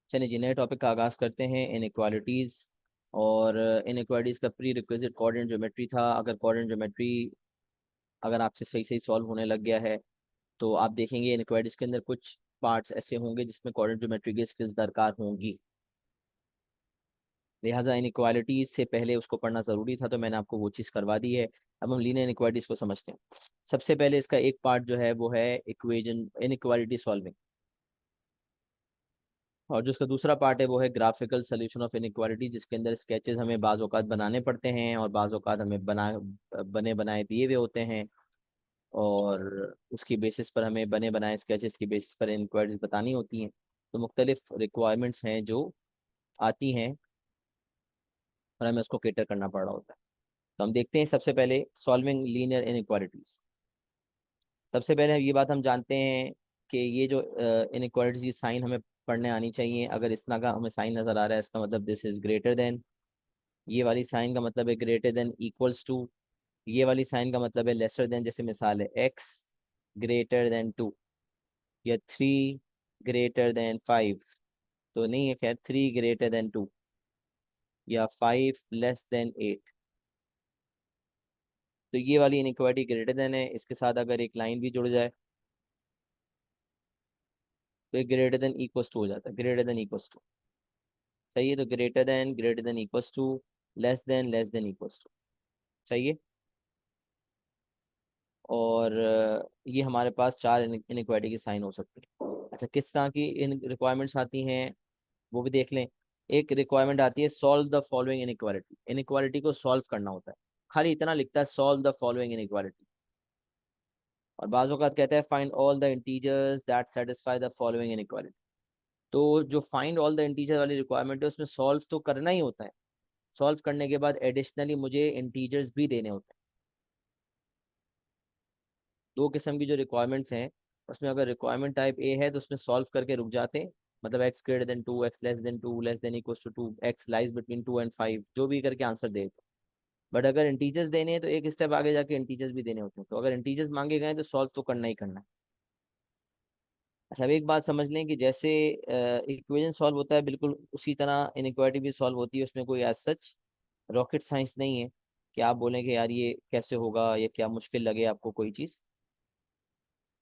चलिए जी, नए टॉपिक का आगाज़ करते हैं, इनइक्वालिटीज़। और इनइक्वालिटीज़ का प्री रिक्विजिट कोऑर्डिनेट ज्योमेट्री था। अगर कोऑर्डिनेट ज्योमेट्री अगर आपसे सही सही सॉल्व होने लग गया है तो आप देखेंगे इनइक्वालिटीज़ के अंदर कुछ पार्ट्स ऐसे होंगे जिसमें कोऑर्डिनेट ज्योमेट्री की स्किल्स दरकार होंगी। लिहाजा इनइक्वालिटीज़ से पहले उसको पढ़ना ज़रूरी था, तो मैंने आपको वो चीज़ करवा दी है। अब हम लीनियर इनइक्वालिटीज़ को समझते हैं। सबसे पहले इसका एक पार्ट जो है वो है इक्वेजन इनइक्वालिटी सॉल्विंग, और जो उसका दूसरा पार्ट है वो है ग्राफिकल सोल्यूशन ऑफ इनइक्वालिटी, जिसके अंदर स्केचेस हमें बाज़ औक़ात बनाने पड़ते हैं और बाज़ औक़ात हमें बने बनाए दिए हुए होते हैं, और उसकी बेसिस पर हमें बने बनाए स्केचेस की बेसिस पर इनइक्वालिटीज बतानी होती हैं। तो मुख्तलिफ रिक्वायरमेंट्स हैं जो आती हैं और हमें उसको केटर करना पड़ रहा होता है। तो हम देखते हैं सबसे पहले सॉल्विंग लीनियर इनइक्वालिटीज। सबसे पहले ये बात हम जानते हैं कि ये जो इनइक्वालिटीज की साइन हमें पढ़ने आनी चाहिए। अगर इस तरह का हमें साइन नज़र आ रहा है, इसका मतलब दिस इज ग्रेटर देन, ये वाली साइन का मतलब है ग्रेटर देन इक्वल्स टू, ये वाली साइन का मतलब है लेसर देन। जैसे मिसाल है एक्स ग्रेटर देन 2 या 3 ग्रेटर देन 5, तो नहीं है खैर, 3 ग्रेटर देन 2 या 5 लेस देन 8। तो ये वाली इनइक्वालिटी ग्रेटर देन है, इसके साथ अगर एक लाइन भी जुड़ जाए तो ये ग्रेटर देन इक्वल्स टू हो जाता है, ग्रेटर देन इक्वल्स टू। सही है, तो greater than equals to, less than equals to. सही है। और ये हमारे पास चार इनइक्वालिटी की साइन हो सकती है। अच्छा, किस तरह की इन रिक्वायरमेंट्स आती हैं वो भी देख लें। एक रिक्वायरमेंट आती है solve the following inequality, inequality को सॉल्व करना होता है। खाली इतना लिखता है सॉल्व द फॉलोइंग इनइक्वालिटी, और बाज़ औक़ात कहता है find all the integers that satisfy the following inequality. तो जो फाइंड ऑल द इंटीजर वाली रिक्वायरमेंट है उसमें सॉल्व तो करना ही होता है, सॉल्व करने के बाद एडिशनली मुझे इंटीजर्स भी देने होते हैं। दो किस्म की जो रिक्वायरमेंट्स हैं उसमें अगर रिक्वायरमेंट टाइप ए है तो उसमें सॉल्व करके रुक जाते हैं, मतलब x greater than 2, x less than 2, less than equals to 2, x lies between 2 and 5, जो भी करके आंसर दे। बट अगर इंटीजर्स देने हैं तो एक स्टेप आगे जाके इंटीजर्स भी देने होते हैं, तो अगर इंटीजर्स मांगे गए तो सॉल्व तो करना ही करना है। अच्छा, अब एक बात समझ लें कि जैसे इक्वेशन सॉल्व होता है बिल्कुल उसी तरह इनइक्वालिटी भी सॉल्व होती है। उसमें कोई एज सच रॉकेट साइंस नहीं है कि आप बोलें कि यार ये कैसे होगा या क्या मुश्किल लगे आपको कोई चीज़।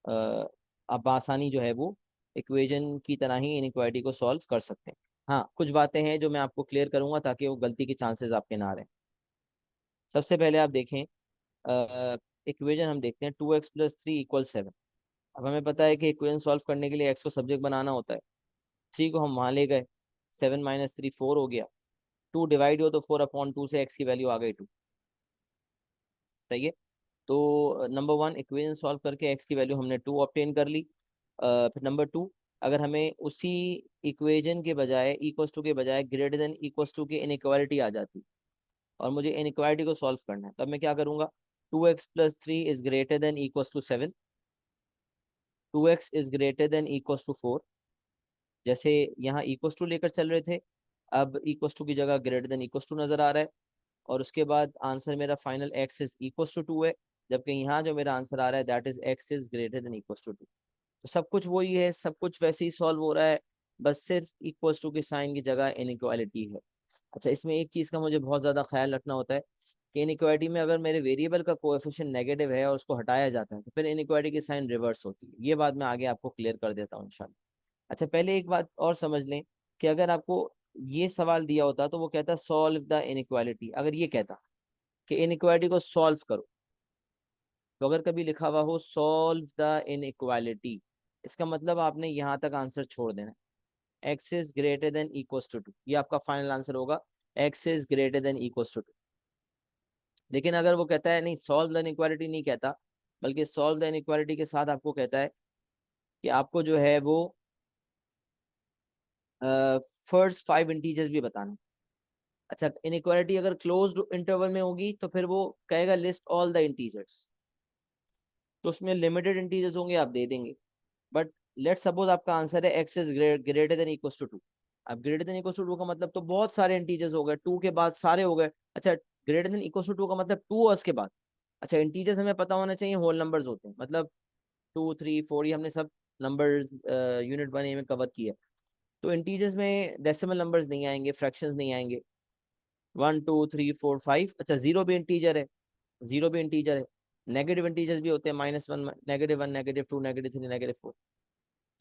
आप आसानी जो है वो इक्वेशन की तरह ही इनइक्वालिटी को सॉल्व कर सकते हैं। हाँ, कुछ बातें हैं जो मैं आपको क्लियर करूंगा ताकि वो गलती के चांसेस आपके ना रहें। सबसे पहले आप देखें, इक्वेशन हम देखते हैं 2x + 3 = 7। अब हमें पता है कि इक्वेशन सॉल्व करने के लिए एक्स को सब्जेक्ट बनाना होता है। 3 को हम वहाँ ले गए, 7 - 3 4 हो गया। 2 डिवाइड हो तो 4/2 से एक्स की वैल्यू आ गई 2। सही है। तो नंबर वन, इक्वेशन सॉल्व करके एक्स की वैल्यू हमने 2 ऑब्टेन कर ली। फिर नंबर टू, अगर हमें उसी इक्वेशन के बजाय इक्वल्स टू के बजाय ग्रेटर देन इक्वल्स टू की इनइक्वालिटी आ जाती और मुझे इनइक्वालिटी को सॉल्व करना है, तब मैं क्या करूंगा? 2x + 3 > 7। 2x > 4। जैसे यहाँ इक्वल्स टू लेकर चल रहे थे, अब इक्वल्स टू की जगह ग्रेटर देन इक्वल्स टू नजर आ रहा है, और उसके बाद आंसर मेरा final x is equals to 2 है। जबकि यहाँ जो मेरा आंसर आ रहा है that is x is greater than equals to 2। तो सब कुछ वही है, सब कुछ वैसे ही सॉल्व हो रहा है, बस सिर्फ इक्वल्स टू की साइन की जगह इनइक्वालिटी है। अच्छा, इसमें एक चीज़ का मुझे बहुत ज़्यादा ख्याल रखना होता है कि इनइक्वालिटी में अगर मेरे वेरिएबल का कोएफिशिएंट नेगेटिव है और उसको हटाया जाता है तो फिर इनइक्वालिटी की साइन रिवर्स होती है। ये बात मैं आगे आपको क्लियर कर देता हूँ इंशाल्लाह। अच्छा, पहले एक बात और समझ लें कि अगर आपको ये सवाल दिया होता तो वो कहता सॉल्व द इनइक्वालिटी। अगर ये कहता कि इनइक्वालिटी को सॉल्व करो, तो अगर कभी लिखा हुआ हो सॉल्व द इनइक्वालिटी, इसका मतलब आपने यहाँ तक आंसर छोड़ देना है, x is greater than equals to 2, ये आपका फाइनल आंसर होगा, x is greater than equals to 2। लेकिन अगर वो कहता है नहीं, सॉल्व द इनइक्वालिटी नहीं कहता, बल्कि सॉल्व द इनइक्वालिटी के साथ आपको कहता है कि आपको जो है वो फर्स्ट 5 इंटीजर्स भी बताना। अच्छा, इनइक्वालिटी अगर क्लोज्ड इंटरवल में होगी तो फिर वो कहेगा लिस्ट ऑल द इंटीजर्स, तो उसमें लिमिटेड इंटीजर्स होंगे, आप दे देंगे। बट लेट सपोज आपका आंसर है x is greater than equals to 2। अब ग्रेटर देन इक्वल्स टू 2 का मतलब तो बहुत सारे इंटीजर्स हो गए, 2 के बाद सारे हो गए। अच्छा, ग्रेटर देन इक्वल्स टू 2 का मतलब 2 और उसके बाद। अच्छा, इंटीजर्स हमें पता होना चाहिए होल नंबर्स होते हैं, मतलब 2 3 4 ये हमने सब नंबर यूनिट 1 में कवर किया। तो इंटीजर्स में डेसिमल नंबर्स नहीं आएंगे, फ्रैक्शंस नहीं आएंगे। 1 2 3 4 5। अच्छा, जीरो भी इंटीजर है, जीरो भी इंटीजर है। नेगेटिव इंटीजर्स भी होते हैं, -1, -1, -2, -3, -4।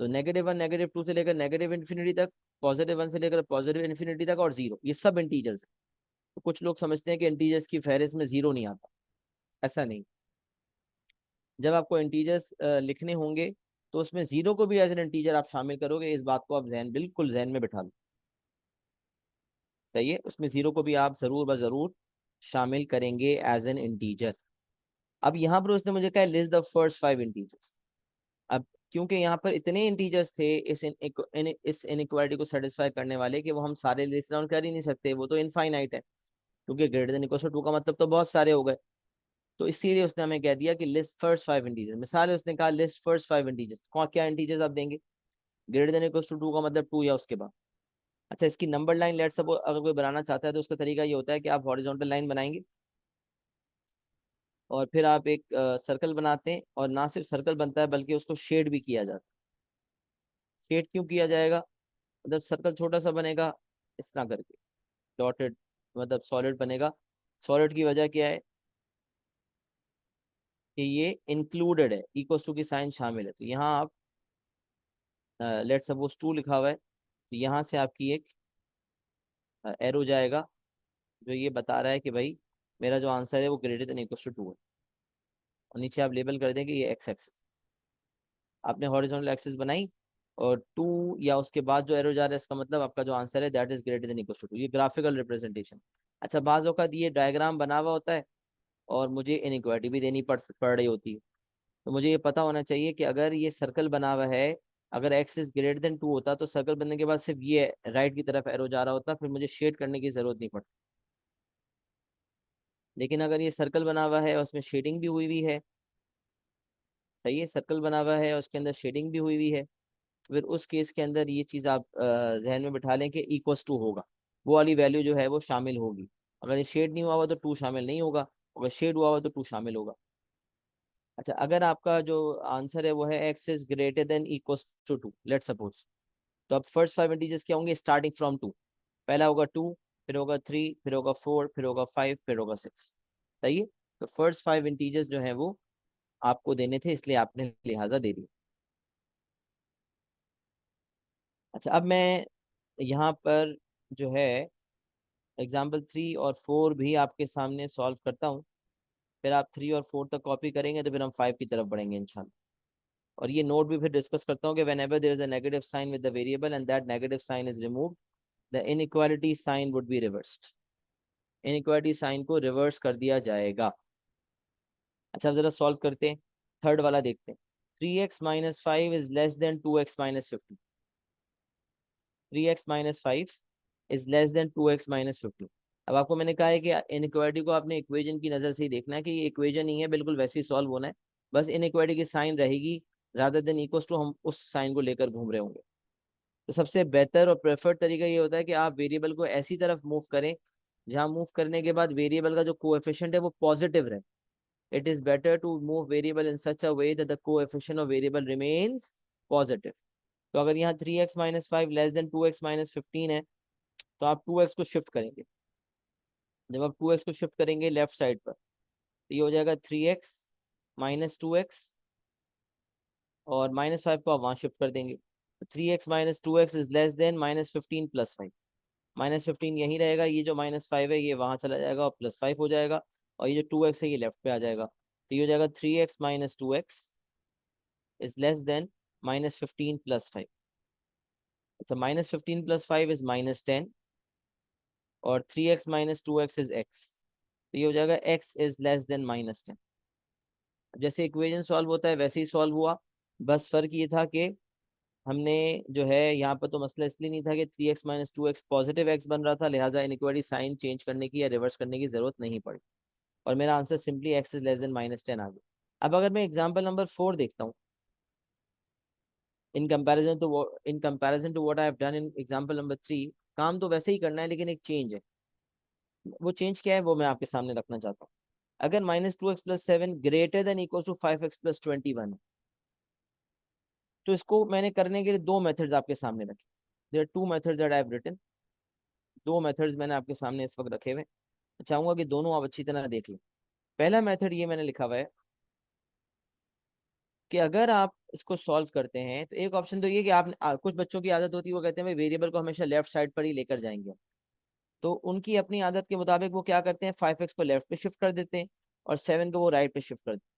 तो -1 -2 से लेकर नेगेटिव इन्फिनिटी तक, +1 से लेकर पॉजिटिव इन्फिनिटी तक, और जीरो, ये सब इंटीजर्स है। तो कुछ लोग समझते हैं कि इंटीजर्स की फहरिस्त में जीरो नहीं आता, ऐसा नहीं। जब आपको इंटीजर्स लिखने होंगे तो उसमें जीरो को भी एज एन इंटीजर आप शामिल करोगे, इस बात को आप बिल्कुल जहन में बिठा लो। सही है, उसमें जीरो को भी आप जरूर ब जरूर शामिल करेंगे एज एन इंटीजर। अब यहाँ पर उसने मुझे कहा लिस्ट द फर्स्ट 5 इंटीजर्स। अब क्योंकि यहाँ पर इतने इंटीजर्स थे इस इनइक्वालिटी को सेटिस्फाई करने वाले, कि वो हम सारे लिस्ट डाउन कर ही नहीं सकते, वो तो इनफाइनाइट है, क्योंकि ग्रेटर देन इक्वल टू 2 का मतलब तो बहुत सारे हो गए। तो इसीलिए उसने हमें कह दिया कि लिस्ट फर्स्ट 5 इंटीजर्स। मिसाल है, उसने कहा लिस्ट फर्स्ट 5 इंटीजर्स। क्या इंटीजर्स आप देंगे? ग्रेटर देन इक्वल टू 2 का मतलब 2 या उसके बाद। अच्छा, इसकी नंबर लाइन लेट सपोज अगर कोई बनाना चाहता है तो उसका तरीका ये होता है कि आप हॉरिजॉन्टल लाइन बनाएंगे और फिर आप एक सर्कल बनाते हैं, और ना सिर्फ सर्कल बनता है बल्कि उसको शेड भी किया जाता है। शेड क्यों किया जाएगा? मतलब सर्कल छोटा सा बनेगा इस तरह करके, डॉटेड, मतलब सॉलिड बनेगा। सॉलिड की वजह क्या है? कि ये इंक्लूडेड है, इक्वल टू की साइन शामिल है। तो यहाँ आप लेट सपोज 2 लिखा हुआ है, तो यहाँ से आपकी एक एरो जाएगा जो ये बता रहा है कि भाई मेरा जो आंसर है वो ग्रेटर देन इक्वल टू 2 है। और नीचे आप लेबल कर दें कि ये एक्स एक्सिस, आपने हॉरिजॉन्टल एक्सिस बनाई, और 2 या उसके बाद जो एरो जा रहा है इसका मतलब आपका जो आंसर है that is greater than equal to 2। ये ग्राफिकल रिप्रेजेंटेशन। अच्छा, बाज़ औक़ात ये डायग्राम बना हुआ होता है और मुझे इनइक्वालिटी भी देनी पड़ रही होती है। तो मुझे ये पता होना चाहिए कि अगर ये सर्कल बना हुआ है, अगर एक्स इज ग्रेटर देन 2 होता तो सर्कल बनने के बाद सिर्फ ये राइट की तरफ एरो जा रहा होता, फिर मुझे शेड करने की जरूरत नहीं पड़ती। लेकिन अगर ये सर्कल बना हुआ है और उसमें शेडिंग भी हुई हुई है, सही है, सर्कल बना हुआ है और उसके अंदर शेडिंग भी हुई हुई है, तो फिर उस केस के अंदर ये चीज़ आप जहन में बिठा लें कि इक्वस टू होगा, वो वाली वैल्यू जो है वो शामिल होगी। अगर ये शेड नहीं हुआ हुआ तो 2 शामिल नहीं होगा, अगर शेड हुआ हुआ तो 2 शामिल होगा। अच्छा, अगर आपका जो आंसर है वो है x is greater than equals to 2, let suppose, तो अब फर्स्ट 5 इंटीजर्स क्या होंगे स्टार्टिंग फ्रॉम 2? पहला होगा 2, फिर होगा 3, फिर होगा 4, फिर होगा 5, फिर होगा 6। सही है, तो फर्स्ट 5 इंटीजर्स जो है वो आपको देने थे, इसलिए आपने लिहाजा दे दिया। अच्छा, अब मैं यहाँ पर जो है एग्जाम्पल 3 और 4 भी आपके सामने सॉल्व करता हूँ, फिर आप 3 और 4 तक कॉपी करेंगे तो फिर हम 5 की तरफ बढ़ेंगे इंशाल्लाह। और ये नोट भी फिर डिस्कस करता हूँ कि whenever there is a negative sign with the variable and that negative sign is removed, the inequality sign would be reversed। inequality sign को रिवर्स कर दिया जाएगा। अच्छा, अब जरा सॉल्व करते हैं, थर्ड वाला देखते हैं। 3x - 5 is less then 2x - 15। 3x - 5 is less then 2x - 15। अब आपको मैंने कहा है कि इनइक्वालिटी को आपने इक्वेशन की नज़र से ही देखना है कि ये इक्वेशन ही है, बिल्कुल वैसे ही सॉल्व होना है। बस इनइक्वालिटी की साइन रहेगी, रादर देन इक्वल्स टू हम उस साइन को लेकर घूम रहे होंगे। तो सबसे बेहतर और प्रेफर्ड तरीका ये होता है कि आप वेरिएबल को ऐसी तरफ मूव करें जहां मूव करने के बाद वेरिएबल का जो कोएफिशिएंट है वो पॉजिटिव रहे। It is better to move variable in such a way that the coefficient of variable remains positive. तो अगर यहाँ 3x - 5 लेस देन 2x - 15 है, तो आप 2x को शिफ्ट करेंगे। जब आप 2x को शिफ्ट करेंगे लेफ्ट साइड पर, तो ये हो जाएगा 3x - 2x, और -5 को आप वहाँ शिफ्ट कर देंगे। 3x - 2x is less then -15 + 5। -15 यहीं रहेगा, ये जो -5 है ये वहाँ चला जाएगा और +5 हो जाएगा, और ये जो 2x है ये लेफ्ट पे आ जाएगा। तो ये हो जाएगा 3x - 2x is less then -15 + 5। अच्छा, -15 + 5 इज -10, और 3x - 2x इज x। तो ये हो जाएगा x इज लेस देन -10। जैसे इक्वेशन सॉल्व होता है वैसे ही सॉल्व हुआ, बस फर्क ये था कि हमने जो है यहाँ पर तो मसला इसलिए नहीं था कि 3x - 2x पॉजिटिव x बन रहा था, लिहाजा इनइक्वालिटी साइन चेंज करने की या रिवर्स करने की जरूरत नहीं पड़ी, और मेरा answer simply x is less than -10 आ गया। अब अगर मैं एग्जाम्पल नंबर 4 देखता हूँ, in comparison to what I have done in example number 3, काम तो वैसे ही करना है लेकिन एक चेंज है। वो चेंज क्या है वो मैं आपके सामने रखना चाहता हूँ। अगर -2x + 7 greater than equal to 5x + 21 है, तो इसको मैंने करने के लिए 2 मेथड्स आपके सामने रखे। There two methods that I have written, दो मेथड्स मैंने आपके सामने इस वक्त रखे हुए, चाहूंगा कि दोनों आप अच्छी तरह देख लें। पहला मेथड ये मैंने लिखा हुआ है कि अगर आप इसको सॉल्व करते हैं तो एक ऑप्शन तो ये कि आप कुछ बच्चों की आदत होती है, वो कहते हैं भाई वेरिएबल को हमेशा लेफ्ट साइड पर ही लेकर जाएंगे, तो उनकी अपनी आदत के मुताबिक वो क्या करते हैं, 5x को लेफ्ट पे शिफ्ट कर देते हैं और 7 को वो राइट पे शिफ्ट कर देते हैं।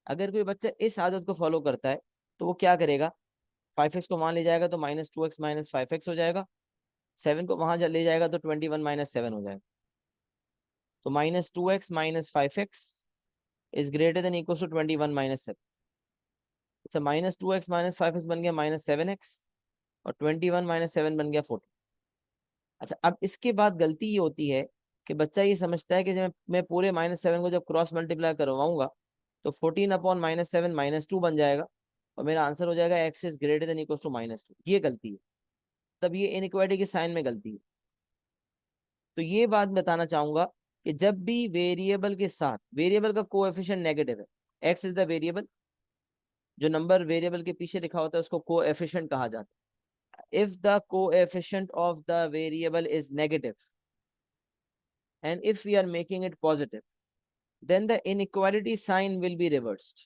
अगर कोई बच्चा इस आदत को फॉलो करता है तो वो क्या करेगा, 5x को वहां ले जाएगा तो -2x माइनस 5x हो जाएगा, 7 को वहां ले जाएगा तो 21 माइनस 7 हो जाएगा, तो -2x minus 5x is greater than equal to 21 minus 7। अच्छा, -2x माइनस 5x बन गया -7x और 21 माइनस 7 बन गया 14। अच्छा, अब इसके बाद गलती ये होती है कि बच्चा ये समझता है कि जब मैं पूरे -7 को जब क्रॉस मल्टीप्लाई करवाऊंगा तो 14 अपॉन -7 -2 बन जाएगा और मेरा आंसर हो जाएगा x is greater than equal to -2। ये गलती है, तब ये इनइक्वालिटी के साइन में गलती है। तो ये बात बताना चाहूंगा कि जब भी वेरिएबल के साथ वेरिएबल का कोएफिशिएंट नेगेटिव है, एक्स इज द वेरिएबल, जो नंबर वेरिएबल के पीछे लिखा होता है उसको कोएफिशिएंट कहा जाता है। If the coefficient of the variable is negative and if we are making it positive, then the inequality sign will be reversed.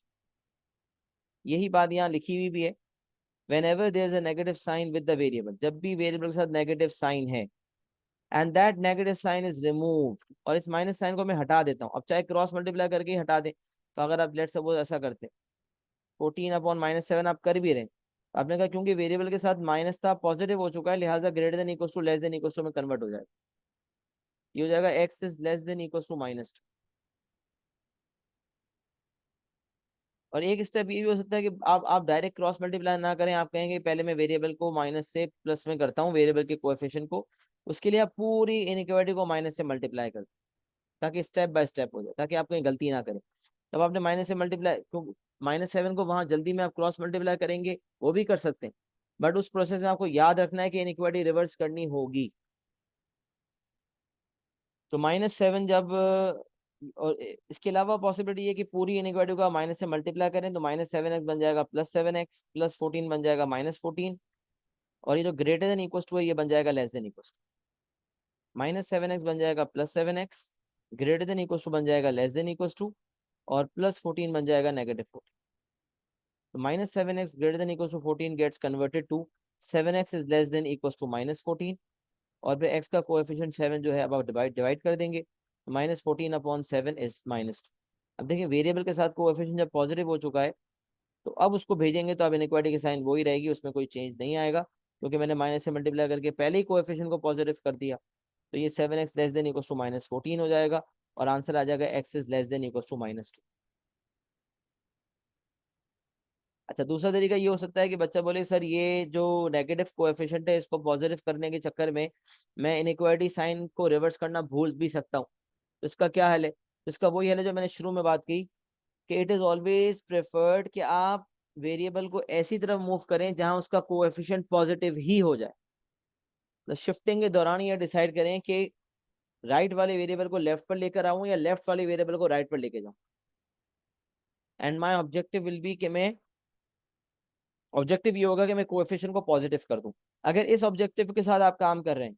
यही बात यहाँ लिखी हुई भी है, whenever there is a negative sign with the variable, जब भी variable के साथ नेगेटिव साइन है and that negative sign is removed, और इस माइनस साइन को मैं हटा देता हूँ, अब चाहे क्रॉस मल्टीप्लाई करके ही हटा दें, तो अगर आप लेट सपोज ऐसा करते 14 अपॉन -7 आप कर भी रहे, आपने कहा क्योंकि वेरिएबल के साथ माइनस था पॉजिटिव हो चुका है लिहाजा greater than equal to less than equal to में कन्वर्ट हो जाएगा, ये हो जाएगा x is less than equal to -2। और एक स्टेप ये भी हो सकता है कि आप डायरेक्ट क्रॉस मल्टीप्लाई ना करें, आप कहेंगे पहले मैं वेरिएबल को माइनस से प्लस में करता हूँ वेरिएबल के कोएफिशिएंट को, उसके लिए आप पूरी इनइक्वालिटी को माइनस से मल्टीप्लाई कर, ताकि स्टेप बाय स्टेप हो जाए, ताकि आप कहीं गलती ना करें। तब आपने माइनस से मल्टीप्लाई, तो -7 को वहां जल्दी में आप क्रॉस मल्टीप्लाई करेंगे वो भी कर सकते हैं, बट उस प्रोसेस में आपको याद रखना है कि इनइक्वालिटी रिवर्स करनी होगी। तो -7 जब और इसके अलावा पॉसिबिलिटी है कि पूरी इनइक्वालिटी को माइनस से मल्टीप्लाई करें तो -7x बन जाएगा +7x प्लस 14 बन जाएगा -14, और ये जो ग्रेटर देन इक्वल टू है ये बन जाएगा less than equal to. -7x बन जाएगा +7x, greater than equal to बन जाएगा लेस देन इक्वल टू, और +14 बन जाएगा -14। तो -7x greater than equal to 14 gets converted to 7x is less than equal to -14, और फिर x का कोएफिशिएंट 7 जो है अब आप डिवाइड कर देंगे, -14 अपॉन 7 इज -2। अब देखिए वेरिएबल के साथ कोएफिशिएंट जब पॉजिटिव हो चुका है तो अब उसको भेजेंगे तो अब इनइक्वालिटी की साइन वही रहेगी, उसमें कोई चेंज नहीं आएगा, क्योंकि मैंने माइनस से मल्टीप्लाई करके पहले ही कोएफिशिएंट को पॉजिटिव कर दिया। तो ये 7x less than equal to -14 हो जाएगा और आंसर आ जाएगा x is less than equal to -2। अच्छा, दूसरा तरीका ये हो सकता है कि बच्चा बोले सर ये जो नेगेटिव कोएफिशिएंट है इसको पॉजिटिव करने के चक्कर में मैं इनइक्वालिटी साइन को रिवर्स करना भूल भी सकता हूँ, तो इसका क्या हल है? तो इसका वही हल है जो मैंने शुरू में बात की कि इट इज ऑलवेज प्रेफर्ड कि आप वेरिएबल को ऐसी तरफ मूव करें जहां उसका कोएफिशिएंट पॉजिटिव ही हो जाए। तो शिफ्टिंग के दौरान ये डिसाइड करें कि राइट वाले वेरिएबल को लेफ्ट पर लेकर आऊं या लेफ्ट वाले वेरिएबल को राइट पर लेके जाऊं, and my objective will be कि मैं ऑब्जेक्टिव ये होगा कि मैं कोएफिशिएंट को पॉजिटिव कर दूं। अगर इस ऑब्जेक्टिव के साथ आप काम कर रहे हैं,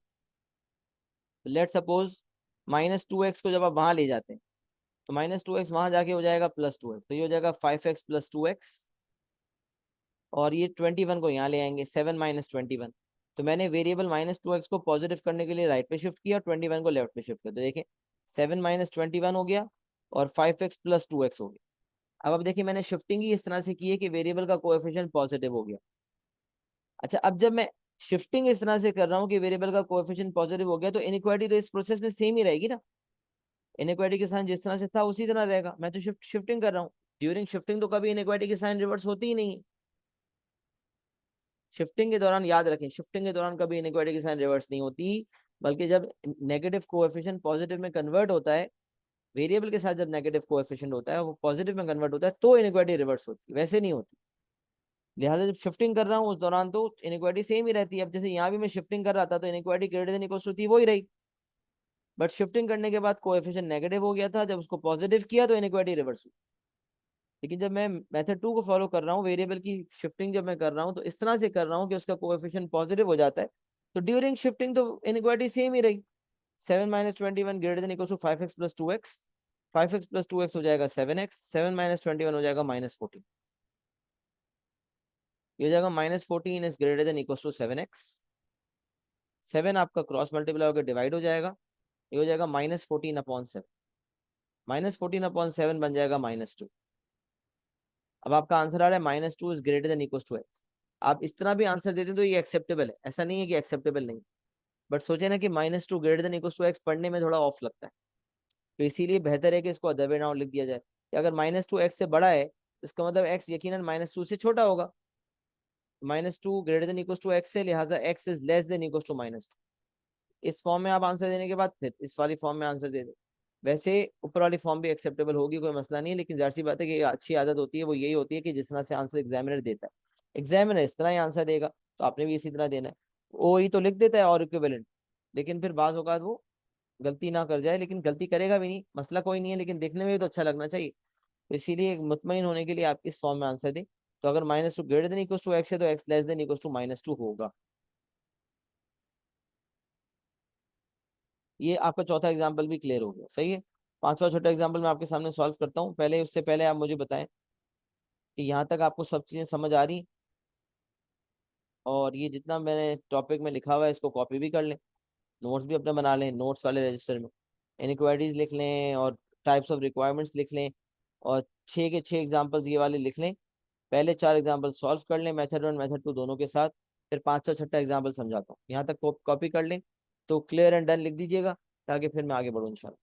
लेट सपोज -2x को जब आप वहां ले जाते हैं तो -2x वहां जाके हो जाएगा +2x, तो ये हो जाएगा 5x + 2x, और ये 21 को यहाँ ले आएंगे 7 - 21। तो मैंने वेरिएबल -2x को पॉजिटिव करने के लिए राइट पे शिफ्ट किया, 21 को लेफ्ट पे शिफ्ट किया, तो देखिए 7 - 21 हो गया और 5x + 2x हो गया। अब देखिए मैंने शिफ्टिंग ही इस तरह से की है कि वेरिएबल का कोएफिशिएंट पॉजिटिव हो गया। अच्छा, अब जब मैं शिफ्टिंग इस तरह से कर रहा हूँ कि वेरिएबल का कोएफिशिएंट पॉजिटिव हो गया, तो इनइक्वालिटी तो इस प्रोसेस में सेम ही रहेगी ना, इनइक्वालिटी के साइन जिस तरह से था उसी तरह रहेगा, मैं तो शिफ्टिंग कर रहा हूँ। ड्यूरिंग शिफ्टिंग तो कभी इनइक्वालिटी की साइन रिवर्स होती ही नहीं है। शिफ्टिंग के दौरान याद रखें, शिफ्टिंग के दौरान कभी इनइक्वालिटी की साइन रिवर्स नहीं होती, बल्कि जब नेगेटिव कोएफिशिएंट पॉजिटिव में कन्वर्ट होता है, वेरिएबल के साथ जब नेगेटिव कोएफिशिएंट होता है वो पॉजिटिव में कन्वर्ट होता है तो इनइक्वालिटी रिवर्स होती है, वैसे नहीं होती। लिहाजा जब शिफ्टिंग कर रहा हूँ उस दौरान तो इनइक्वालिटी सेम ही रहती है। अब जैसे यहाँ भी मैं शिफ्टिंग कर रहा था तो inequality greater than equal to थी, वही रही, बट शिफ्टिंग करने के बाद कोएफिशिएंट नेगेटिव हो गया था, जब उसको पॉजिटिव किया तो इनइक्वालिटी रिवर्स हुई। लेकिन जब मैं मेथड 2 को फॉलो कर रहा हूँ, वेरिएबल की शिफ्टिंग जब मैं कर रहा हूँ तो इस तरह से कर रहा हूँ कि उसका कोएफिशिएंट पॉजिटिव हो जाता है, तो ड्यूरिंग शिफ्टिंग तो इनइक्वालिटी सेम ही रही। 7 - 21 greater than equal to 5x + 2x, 5x + 2x हो जाएगा 7x, 7 - 21 हो जाएगा -14, ये हो जाएगा -14 is greater than equal to 7x। 7 आपका क्रॉस मल्टीप्लाई होकर डिवाइड हो जाएगा, ये हो जाएगा -14/7, -14/7 बन जाएगा -2। अब आपका आंसर आ रहा है -2 is greater than equal to x। आप इस तरह भी आंसर देते हैं तो ये एक्सेप्टेबल है, ऐसा नहीं है कि एक्सेप्टेबल नहीं, बट सोचे ना कि -2 greater than equal to x पढ़ने में थोड़ा ऑफ लगता है, तो इसीलिए बेहतर है कि इसको अदर वे राउंड लिख दिया जाए कि अगर -2 x से बड़ा है तो इसका मतलब x यकीनन -2 से छोटा होगा। -2 greater than equal to x है, लिहाजा x is less than equal to -2। इस फॉर्म में आप आंसर देने के बाद फिर इस वाली फॉर्म में आंसर दे दो। वैसे ऊपर वाली फॉर्म भी एक्सेप्टेबल होगी, कोई मसला नहीं है, लेकिन जाहिर सी बात है कि अच्छी आदत होती है वो यही होती है कि जिस तरह से आंसर एग्जामिनर देता है, एग्जामिनर इस तरह ही आंसर देगा तो आपने भी इसी तरह देना है। वो ही तो लिख देता है और इक्विवेलेंट, लेकिन फिर बाज़ औक़ात वो गलती ना कर जाए, लेकिन गलती करेगा भी नहीं, मसला कोई नहीं है, लेकिन देखने में भी तो अच्छा लगना चाहिए। तो इसीलिए मुतमईन होने के लिए आप इस फॉर्म में आंसर दें। तो अगर -2 greater than equal to x है तो x less than equal to -2 होगा। ये आपका चौथा एग्जाम्पल भी क्लियर हो गया, सही है। पांचवा छोटा एग्जाम्पल मैं आपके सामने सॉल्व करता हूँ, पहले उससे पहले आप मुझे बताएं कि यहाँ तक आपको सब चीज़ें समझ आ रही, और ये जितना मैंने टॉपिक में लिखा हुआ है इसको कॉपी भी कर लें, नोट्स भी अपने बना लें, नोट्स वाले रजिस्टर में इनक्वायरीज लिख लें और टाइप्स ऑफ रिक्वायरमेंट्स लिख लें, और 6 के 6 एग्जाम्पल्स ये वाले लिख लें। पहले 4 एग्जाम्पल सॉल्व कर लें मेथड 1 मेथड 2 दोनों के साथ, फिर पांचवा छठा एग्जाम्पल समझाता हूँ, यहाँ तक कॉपी कर लें। तो क्लियर एंड डन लिख दीजिएगा ताकि फिर मैं आगे बढ़ूँ इंशाल्लाह।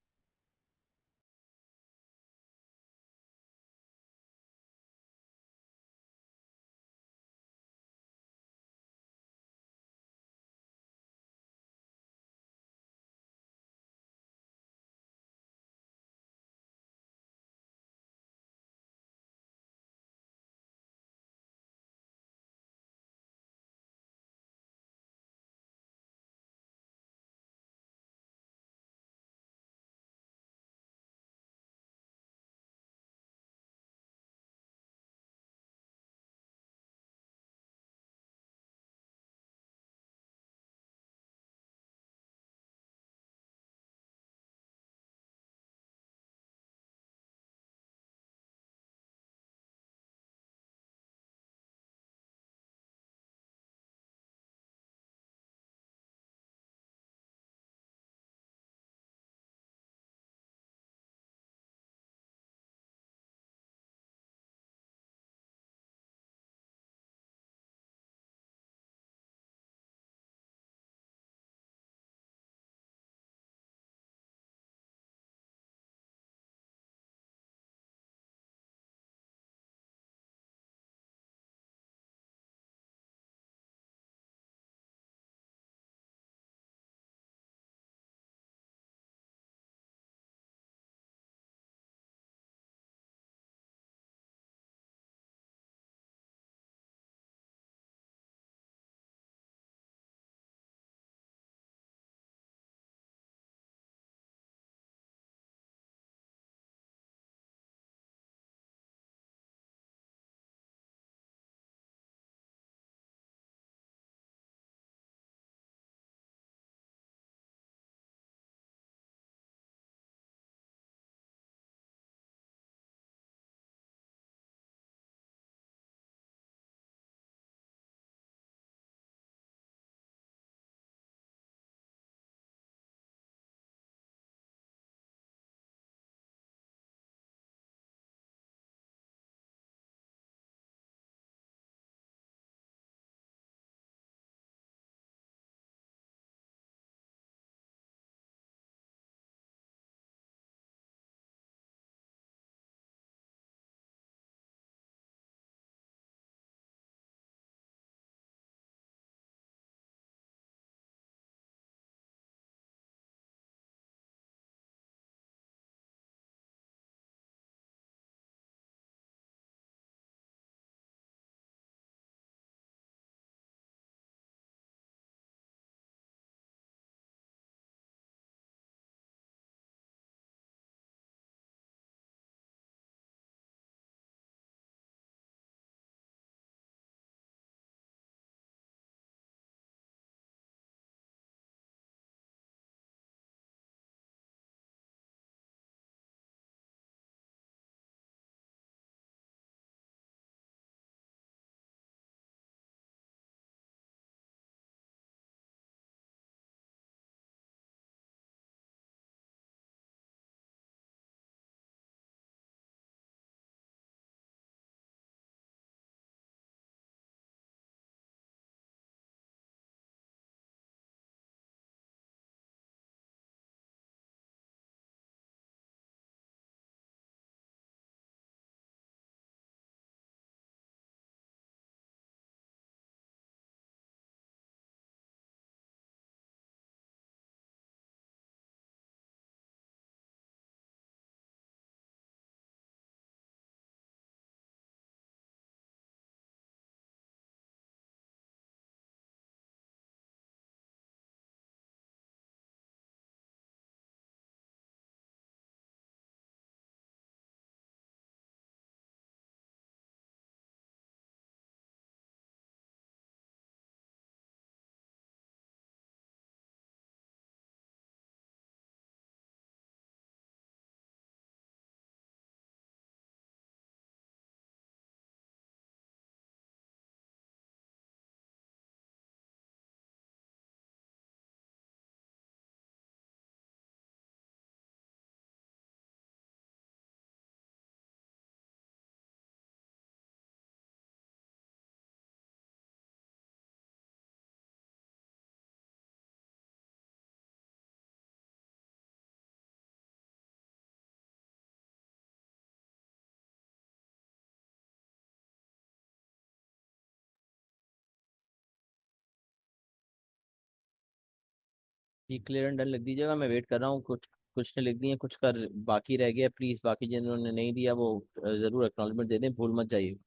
ये क्लियर एंड डन लिख दीजिएगा, मैं वेट कर रहा हूँ। कुछ कुछ ने लिख दिए, कुछ का बाकी रह गया। प्लीज बाकी जिन्होंने नहीं दिया वो जरूर एक्नॉलेजमेंट दे दें, भूल मत जाइए।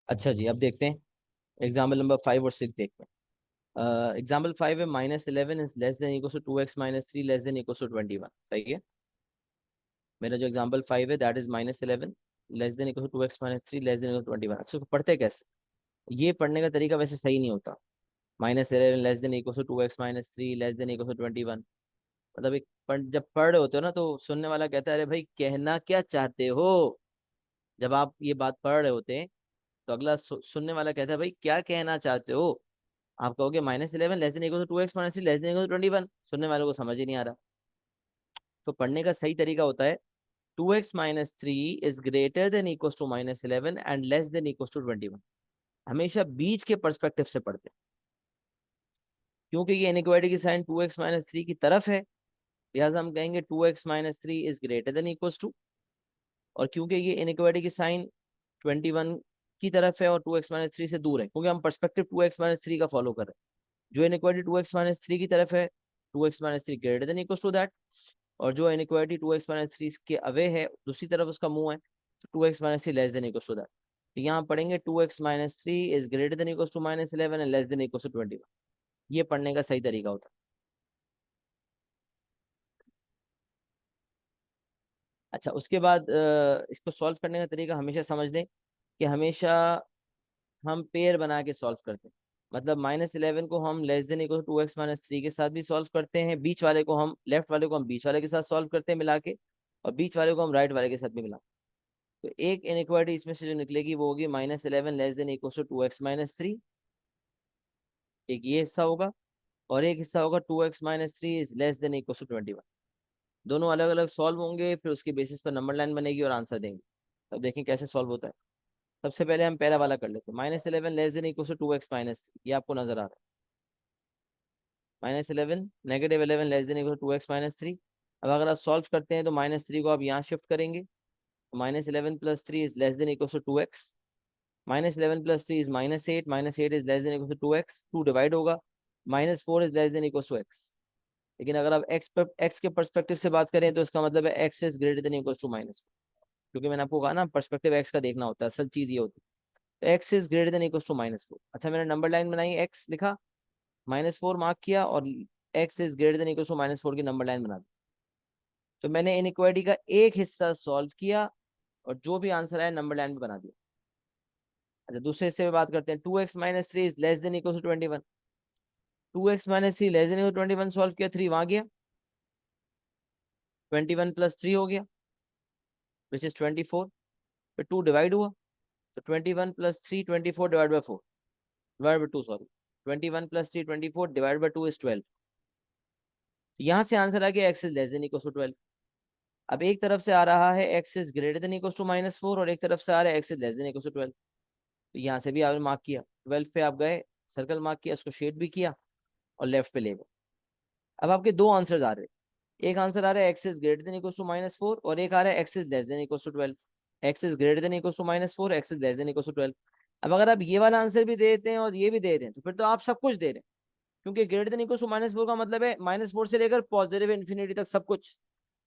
अच्छा जी, अब देखते हैं एग्जाम्पल नंबर 5 और 6 देखते हैं। एग्जाम्पल 5 है -11 is less than equal to 2x - 3 less than equal to 21। सही है। मेरा जो एग्जाम्पल 5 है that is -11 less than equal to 2x - 3 less than equal to 21। अच्छा, तो पढ़ते कैसे? ये पढ़ने का तरीका वैसे सही नहीं होता। -11 less than equal to 2x - 3 less than equal to 21। मतलब एक जब पढ़ रहे होते हो ना तो सुनने वाला कहता है अरे भाई कहना क्या चाहते हो। जब आप ये बात पढ़ रहे होते हैं तो अगला सुनने वाला कहता है भाई क्या कहना चाहते हो। आप कहोगे -11 less than equal to 2x - 3 less than equal to 21। सुनने वालों को समझ ही नहीं आ रहा। तो पढ़ने का सही तरीका होता है 2x - 3 is greater than equal to -11 and less than equal to 21। हमेशा बीच के पर्सपेक्टिव से पढ़ते हैं, क्योंकि ये इनइक्वालिटी की साइन 2x - 3 की तरफ है, लिहाजा हम कहेंगे 2x - 3 is greater than equal to. और क्योंकि ये इनइक्वालिटी की साइन 21 की तरफ है और 2x - 3 से दूर है, क्योंकि हम पर्सपेक्टिव 2x - 3 का फॉलो कर रहे हैं। जो इनइक्वालिटी 2x - 3 की तरफ है 2x - 3 greater than equal to that. और जो इनइक्वालिटी 2x - 3 के अवे है दूसरी तरफ उसका मुंह है, तो 2x - 3 less than equal to that. तो यहाँ पढ़ेंगे 2x - 3 is greater than equal to -11 and less than equal to 21। ये पढ़ने का सही तरीका होता है। अच्छा, उसके बाद इसको सॉल्व करने का तरीका हमेशा समझ लें कि हमेशा हम पेयर बना के सॉल्व करते हैं। मतलब -11 को हम less than equal to 2x - 3 के साथ भी सॉल्व करते हैं, बीच वाले को हम लेफ्ट वाले को हम बीच वाले के साथ सॉल्व करते हैं मिला के, और बीच वाले को हम राइट वाले के साथ भी मिला। तो एक इनइक्वालिटी इसमें से जो निकलेगी वो होगी -11 less than equal to 2x - 3। एक ये हिस्सा होगा, और एक हिस्सा होगा 2x - 3 is less than equal to 21। दोनों अलग अलग सॉल्व होंगे, फिर उसके बेसिस पर नंबर लाइन बनेगी और आंसर देंगे। तब देखें कैसे सॉल्व होता है। सबसे पहले हम पहला वाला कर लेते हैं, -11 less than equal to 2x - 3। ये आपको नजर आ रहा है, -11 -11 less than equal to 2x - 3। अब अगर आप सॉल्व करते हैं तो -3 को आप यहाँ शिफ्ट करेंगे, -11 + 3 is less than equal to 2x। -11 + 3 is -8, -8 is less than equal to 2x, 2 divide होगा, -4 is less than equal to x। लेकिन अगर आप x के परस्पेक्टिव से बात करें तो इसका मतलब है x is greater than equal to -4। क्योंकि मैंने आपको कहा ना पर्सपेक्टिव x का देखना होता है, असल चीज ये होती है। तो x is greater than equal to -4। अच्छा, मैंने नंबर लाइन बनाई, x लिखा, -4 मार्क किया, और x is greater than equal to -4 की नंबर लाइन बना दी। तो मैंने इनइक्वालिटी का एक हिस्सा सॉल्व किया और जो भी आंसर आया नंबर लाइन पे बना दिया। अच्छा, दूसरे हिस्से में बात करते हैं, 2x - 3 is less than equal to 21। 2x - 3 less than equal to 21 solve किया, 3 वहां गया, 21 + 3 हो गया विच इज 24। फिर 2 डिवाइड हुआ, तो 21 + 3 24 divide by 4, divide by 2 sorry, 21 + 3 24 divide by 2 is 12। यहाँ से आंसर आ गया x is less than equal to 12। अब एक तरफ से आ रहा है x is greater than equal to -4, और एक तरफ से आ रहा है x is less than equal to 12। तो यहाँ से भी आपने मार्क किया, 12 पे आप गए, सर्कल मार्क किया, उसको शेड भी किया और लेफ्ट पे ले गए। अब आपके दो आंसर आ रहे हैं, एक आंसर आ रहा है x is greater than equal to -4, और एक आ रहा है x is less than equal to 12। x is greater than equal to -4, x is less than equal to 12। अब अगर आप ये वाला आंसर भी दे देते हैं और ये भी दे दें तो फिर तो आप सब कुछ दे रहे हैं, क्योंकि ग्रेटर देन इक्वल टू -4 का मतलब है -4 से लेकर पॉजिटिव इन्फिनिटी तक सब कुछ,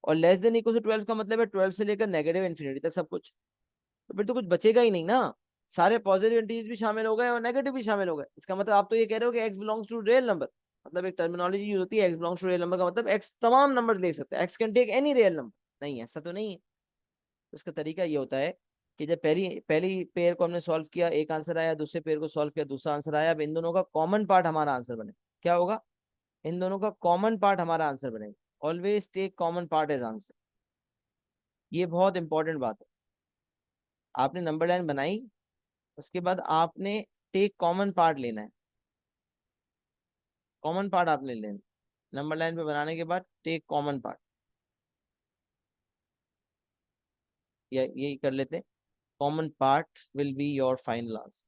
और लेस देन इक्वल टू 12 का मतलब है 12 से लेकर नेगेटिव इन्फिनिटी तक सब कुछ। तो फिर तो कुछ बचेगा ही नहीं ना। सारे पॉजिटिव इंटीजर्स भी शामिल हो गए और नेगेटिव भी शामिल हो गए। इसका मतलब आप तो ये कह रहे हो कि x belongs to real number. मतलब एक टर्मिनोलॉजी यूज होती है x belongs to real number, का मतलब एक्स तमाम नंबर ले सकता है, x can take any real number. नहीं, ऐसा तो नहीं है। तो इसका तरीका ये होता है कि जब पहली पहली पेयर को हमने सॉल्व किया, एक आंसर आया, दूसरे पेयर को सॉल्व किया, दूसरा आंसर आया, अब इन दोनों का कॉमन पार्ट हमारा आंसर बने। क्या होगा? इन दोनों का कॉमन पार्ट हमारा आंसर बनेगा। Always take common part as answer. ये बहुत इंपॉर्टेंट बात है। आपने नंबर लाइन बनाई, उसके बाद आपने टेक कॉमन पार्ट लेना है, कॉमन पार्ट आपने लेना है। नंबर लाइन पे बनाने के बाद टेक कॉमन पार्ट, या यही कर लेते हैं, common part will be your final answer.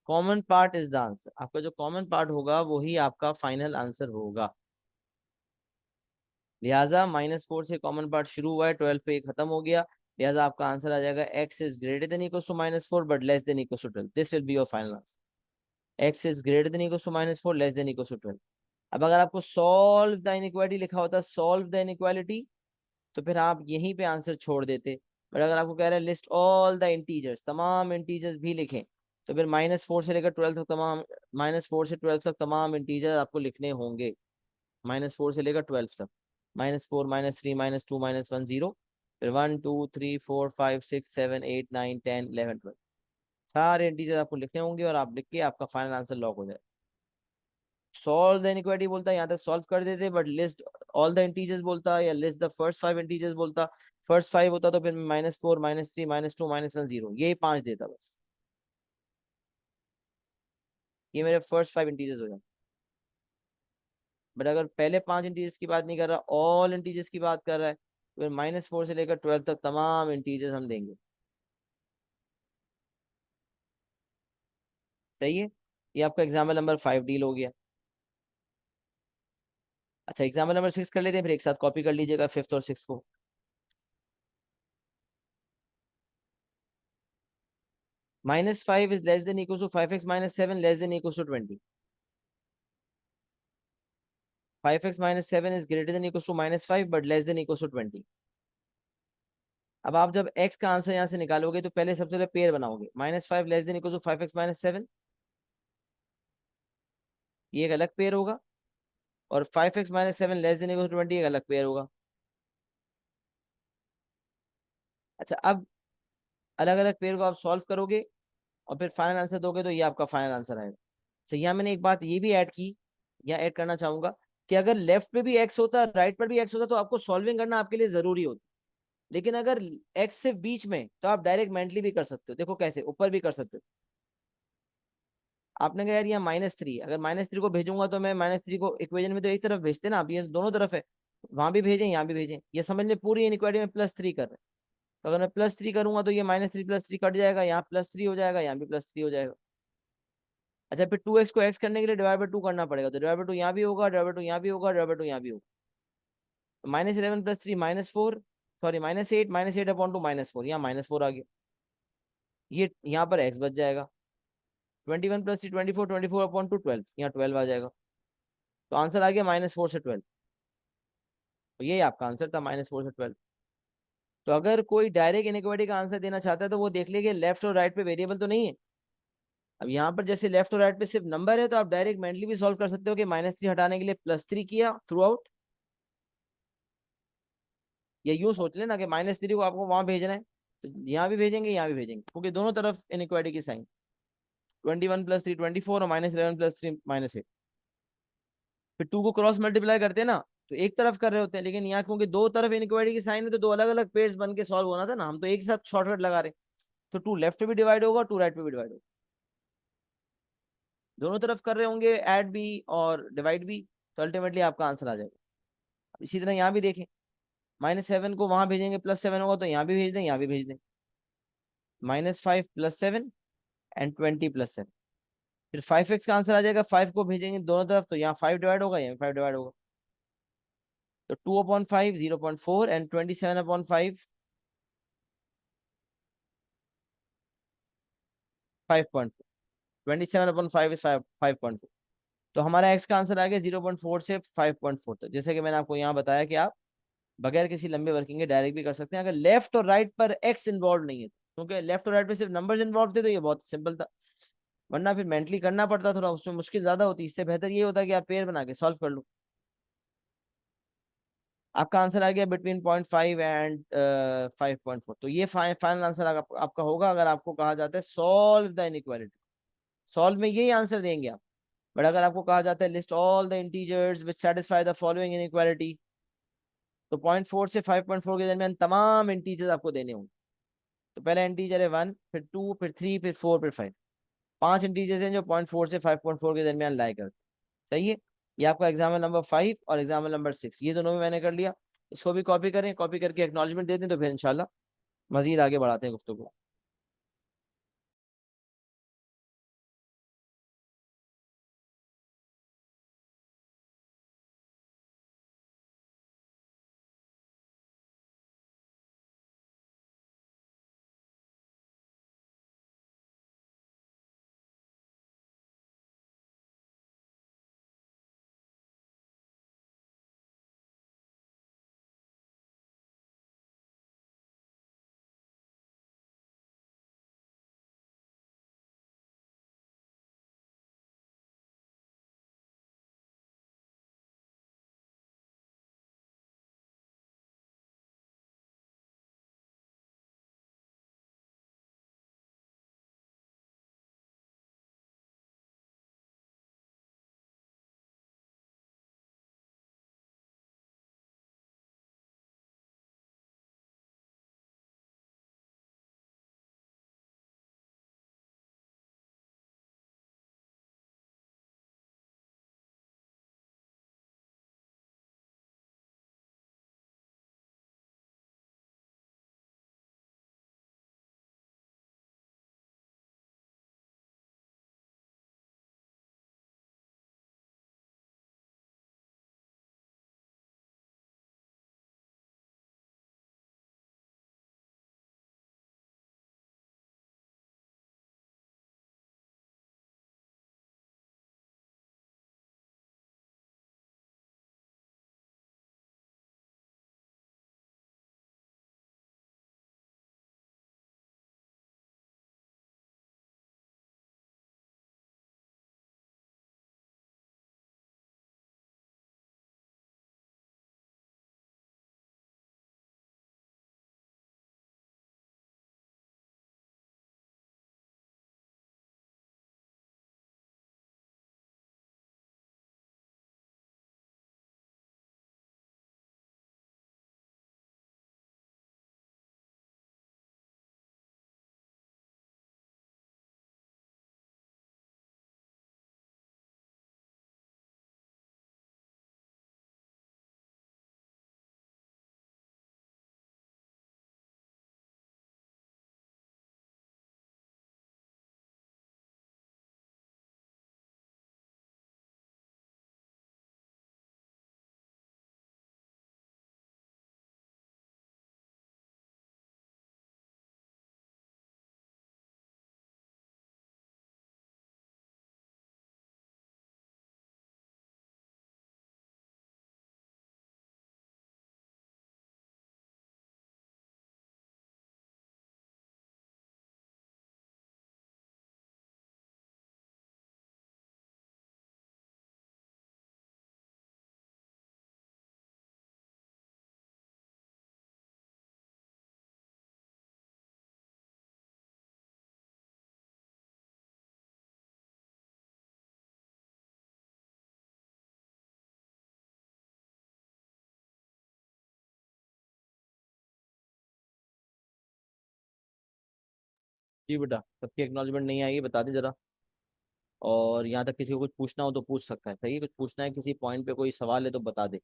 Common part is the answer, आपका जो कॉमन पार्ट होगा वही आपका फाइनल आंसर होगा। लिहाजा -4 से कॉमन पार्ट शुरू हुआ है, 12 पे खत्म हो गया, लिहाजा आपका आंसर आ जाएगा x is greater than equal to -4 but less than equal to 12, this will be your final answer. x is greater than equal to -4 less than equal to 12। अब अगर आपको सॉल्व द इनइक्वालिटी लिखा होता, solve the inequality, तो फिर आप यहीं पे आंसर छोड़ देते। बट अगर आपको कह रहा है लिस्ट ऑल द इंटीजर्स, तमाम इंटीजर्स भी लिखें, तो फिर -4 से लेकर 12 तक तमाम, -4 से 12 तक तमाम इंटीजर आपको लिखने होंगे, -4 से लेकर 12 तक, -4 -3 -2 -1 0, फिर 1 2 3 4 5 6 7 8 9 10 11 12, सारे इंटीजर आपको लिखने होंगे और आप लिख के आपका फाइनल आंसर लॉक हो जाए। सॉल्व द इनइक्वालिटी बोलता है, यहाँ तक सॉल्व कर देते, but list all the integers बोलता, या लिस्ट द फर्स्ट 5 इंटीजर्स बोलता, फर्स्ट 5 होता तो फिर -4 -3 -2 -1 0, यही 5 देता बस, ये मेरे फर्स्ट 5 इंटीजर्स हो जाए। बट अगर पहले 5 इंटीजर्स की बात नहीं कर रहा, ऑल इंटीजर्स की बात कर रहा है, तो फिर -4 से लेकर 12 तक तमाम इंटीजर्स हम देंगे। सही है, ये आपका एग्जाम्पल नंबर 5 डील हो गया। अच्छा, एग्जाम्पल नंबर 6 कर लेते हैं, फिर एक साथ कॉपी कर लीजिएगा 5th और 6th को। -5 is less than equals to 5x minus 7 less than equals to 20. 5x minus 7 is greater than equals to -5 but less than equals to 20. अब आप जब x का आंसर यहाँ से निकालोगे तो पहले सबसे पहले पेयर बनाओगे, -5 less than equal to 5x minus 7, ये एक अलग पेयर होगा, और 5x minus 7 less than equal to 20 एक अलग पेयर होगा। अच्छा, अब अलग अलग पेयर को आप सॉल्व करोगे और फिर फाइनल आंसर दोगे तो ये आपका फाइनल आंसर आएगा। अच्छा, यहाँ मैंने एक बात ये भी ऐड की, या ऐड करना चाहूंगा, कि अगर लेफ्ट पे भी एक्स होता, राइट पर भी एक्स होता, तो आपको सॉल्विंग करना आपके लिए जरूरी होता, लेकिन अगर एक्स सिर्फ बीच में, तो आप डायरेक्ट मेंटली भी कर सकते हो। देखो कैसे, ऊपर भी कर सकते हो। आपने कहा यार यहाँ -3, अगर -3 को भेजूंगा तो मैं -3 को इक्वेशन में तो एक तरफ भेजते ना, अब ये दोनों तरफ है, वहां भी भेजें यहाँ भी भेजें, ये समझ ले पूरी इनइक्वालिटी में +3 कर रहे हैं, तो अगर मैं +3 करूंगा तो ये -3 +3 कट जाएगा, यहाँ +3 हो जाएगा, यहाँ भी +3 हो जाएगा। अच्छा, फिर 2x को x करने के लिए डिवाइड बाय 2 करना पड़ेगा, तो डिवाइड बाय 2 यहाँ भी होगा, डिवाइड बाय 2 यहाँ भी होगा, डिवाइड बाय 2 यहाँ भी होगा, -11 +3 -4, सॉरी -8, -8/2 -4, यहाँ -4 आ गया, ये यहाँ पर x बच जाएगा, 21 + 3 24, 24/2 12, यहाँ 12 आ जाएगा, तो आंसर आ गया -4 से 12, तो ये आपका आंसर था -4 से 12। तो अगर कोई डायरेक्ट इनइक्वालिटी का आंसर देना चाहता है तो वो देख लेंगे लेफ्ट और राइट पे वेरिएबल तो नहीं है। अब यहाँ पर जैसे लेफ्ट और राइट पे सिर्फ नंबर है, तो आप डायरेक्ट मेंटली भी सॉल्व कर सकते हो कि -3 हटाने के लिए +3 किया थ्रू आउट, या यूं सोच लेना कि -3 को आपको वहां भेजना है, तो यहाँ भी भेजेंगे यहाँ भी भेजेंगे, क्योंकि दोनों तरफ इनइक्वालिटी की साइन, 21 + 3 24 और -11 + 3 -8, फिर 2 को क्रॉस मल्टीप्लाई करते हैं ना, तो एक तरफ कर रहे होते हैं, लेकिन यहाँ क्योंकि दो तरफ इनइक्वालिटी की साइन है, तो दो अलग अलग पेयर्स बन के सॉल्व होना था ना, हम तो एक साथ शॉर्टकट लगा रहे हैं, तो 2 लेफ्ट पे भी डिवाइड होगा, 2 राइट पे भी डिवाइड होगा, दोनों तरफ कर रहे होंगे ऐड भी और डिवाइड भी, तो अल्टीमेटली आपका आंसर आ जाएगा। इसी तरह यहाँ भी देखें, -7 को वहां भेजेंगे, +7 होगा, तो यहाँ भी भेज दें यहाँ भी भेज दें, -5 + 7 एंड 20 + 7, फिर 5x का आंसर आ जाएगा, 5 को भेजेंगे दोनों तरफ, तो यहाँ 5 डिवाइड होगा, यहाँ 5 डिवाइड होगा, तो 2/5 0.4 एंड 27/5 5.4, 27/5 इज 5.4, तो हमारा x का आंसर आ गया 0.4 से 5.4 तक। जैसे कि मैंने आपको यहाँ बताया कि आप बगैर किसी लंबे वर्किंग के डायरेक्ट भी कर सकते हैं, अगर लेफ्ट और राइट पर x इन्वॉल्व नहीं है, क्योंकि लेफ्ट और राइट पे सिर्फ नंबर्स इन्वॉल्व थे तो ये बहुत सिंपल था, वरना फिर मेंटली करना पड़ता, थोड़ा उसमें मुश्किल ज्यादा होती, इससे बेहतर ये होता कि आप पेयर बना के सॉल्व कर लो। आपका आंसर आ गया बिटवीन 0.5 एंड 5.4, तो ये फाइनल आंसर आपका होगा अगर आपको कहा जाता है सॉल्व द इनइक्वालिटी। सॉल्व में यही आंसर देंगे आप, बट अगर आपको कहा जाता है list all the integers which satisfy the following inequality, तो 0.4 से 5.4 के दरमियान तमाम इंटीजर्स आपको देने होंगे। तो पहला इंटीजर है 1, फिर 2, फिर 3, फिर 4, फिर 5। 5 इंटीजर्स हैं जो 0.4 से 5.4 के दरमियान लाई करते हैं। सही है। ये आपका एग्जाम्पल नंबर 5 और एग्जाम्पल नंबर 6, ये दोनों भी मैंने कर लिया। इसको भी कॉपी करें, कॉपी करके एक्नॉलेजमेंट दे दें, तो फिर इंशाल्लाह मजीद आगे बढ़ाते हैं गुफ्तगू। जी बेटा, सबकी एक्नॉलेजमेंट नहीं आएगी, बता दें जरा। और यहाँ तक किसी को कुछ पूछना हो तो पूछ सकता है। सही है, कुछ पूछना है, किसी पॉइंट पे कोई सवाल है तो बता दे।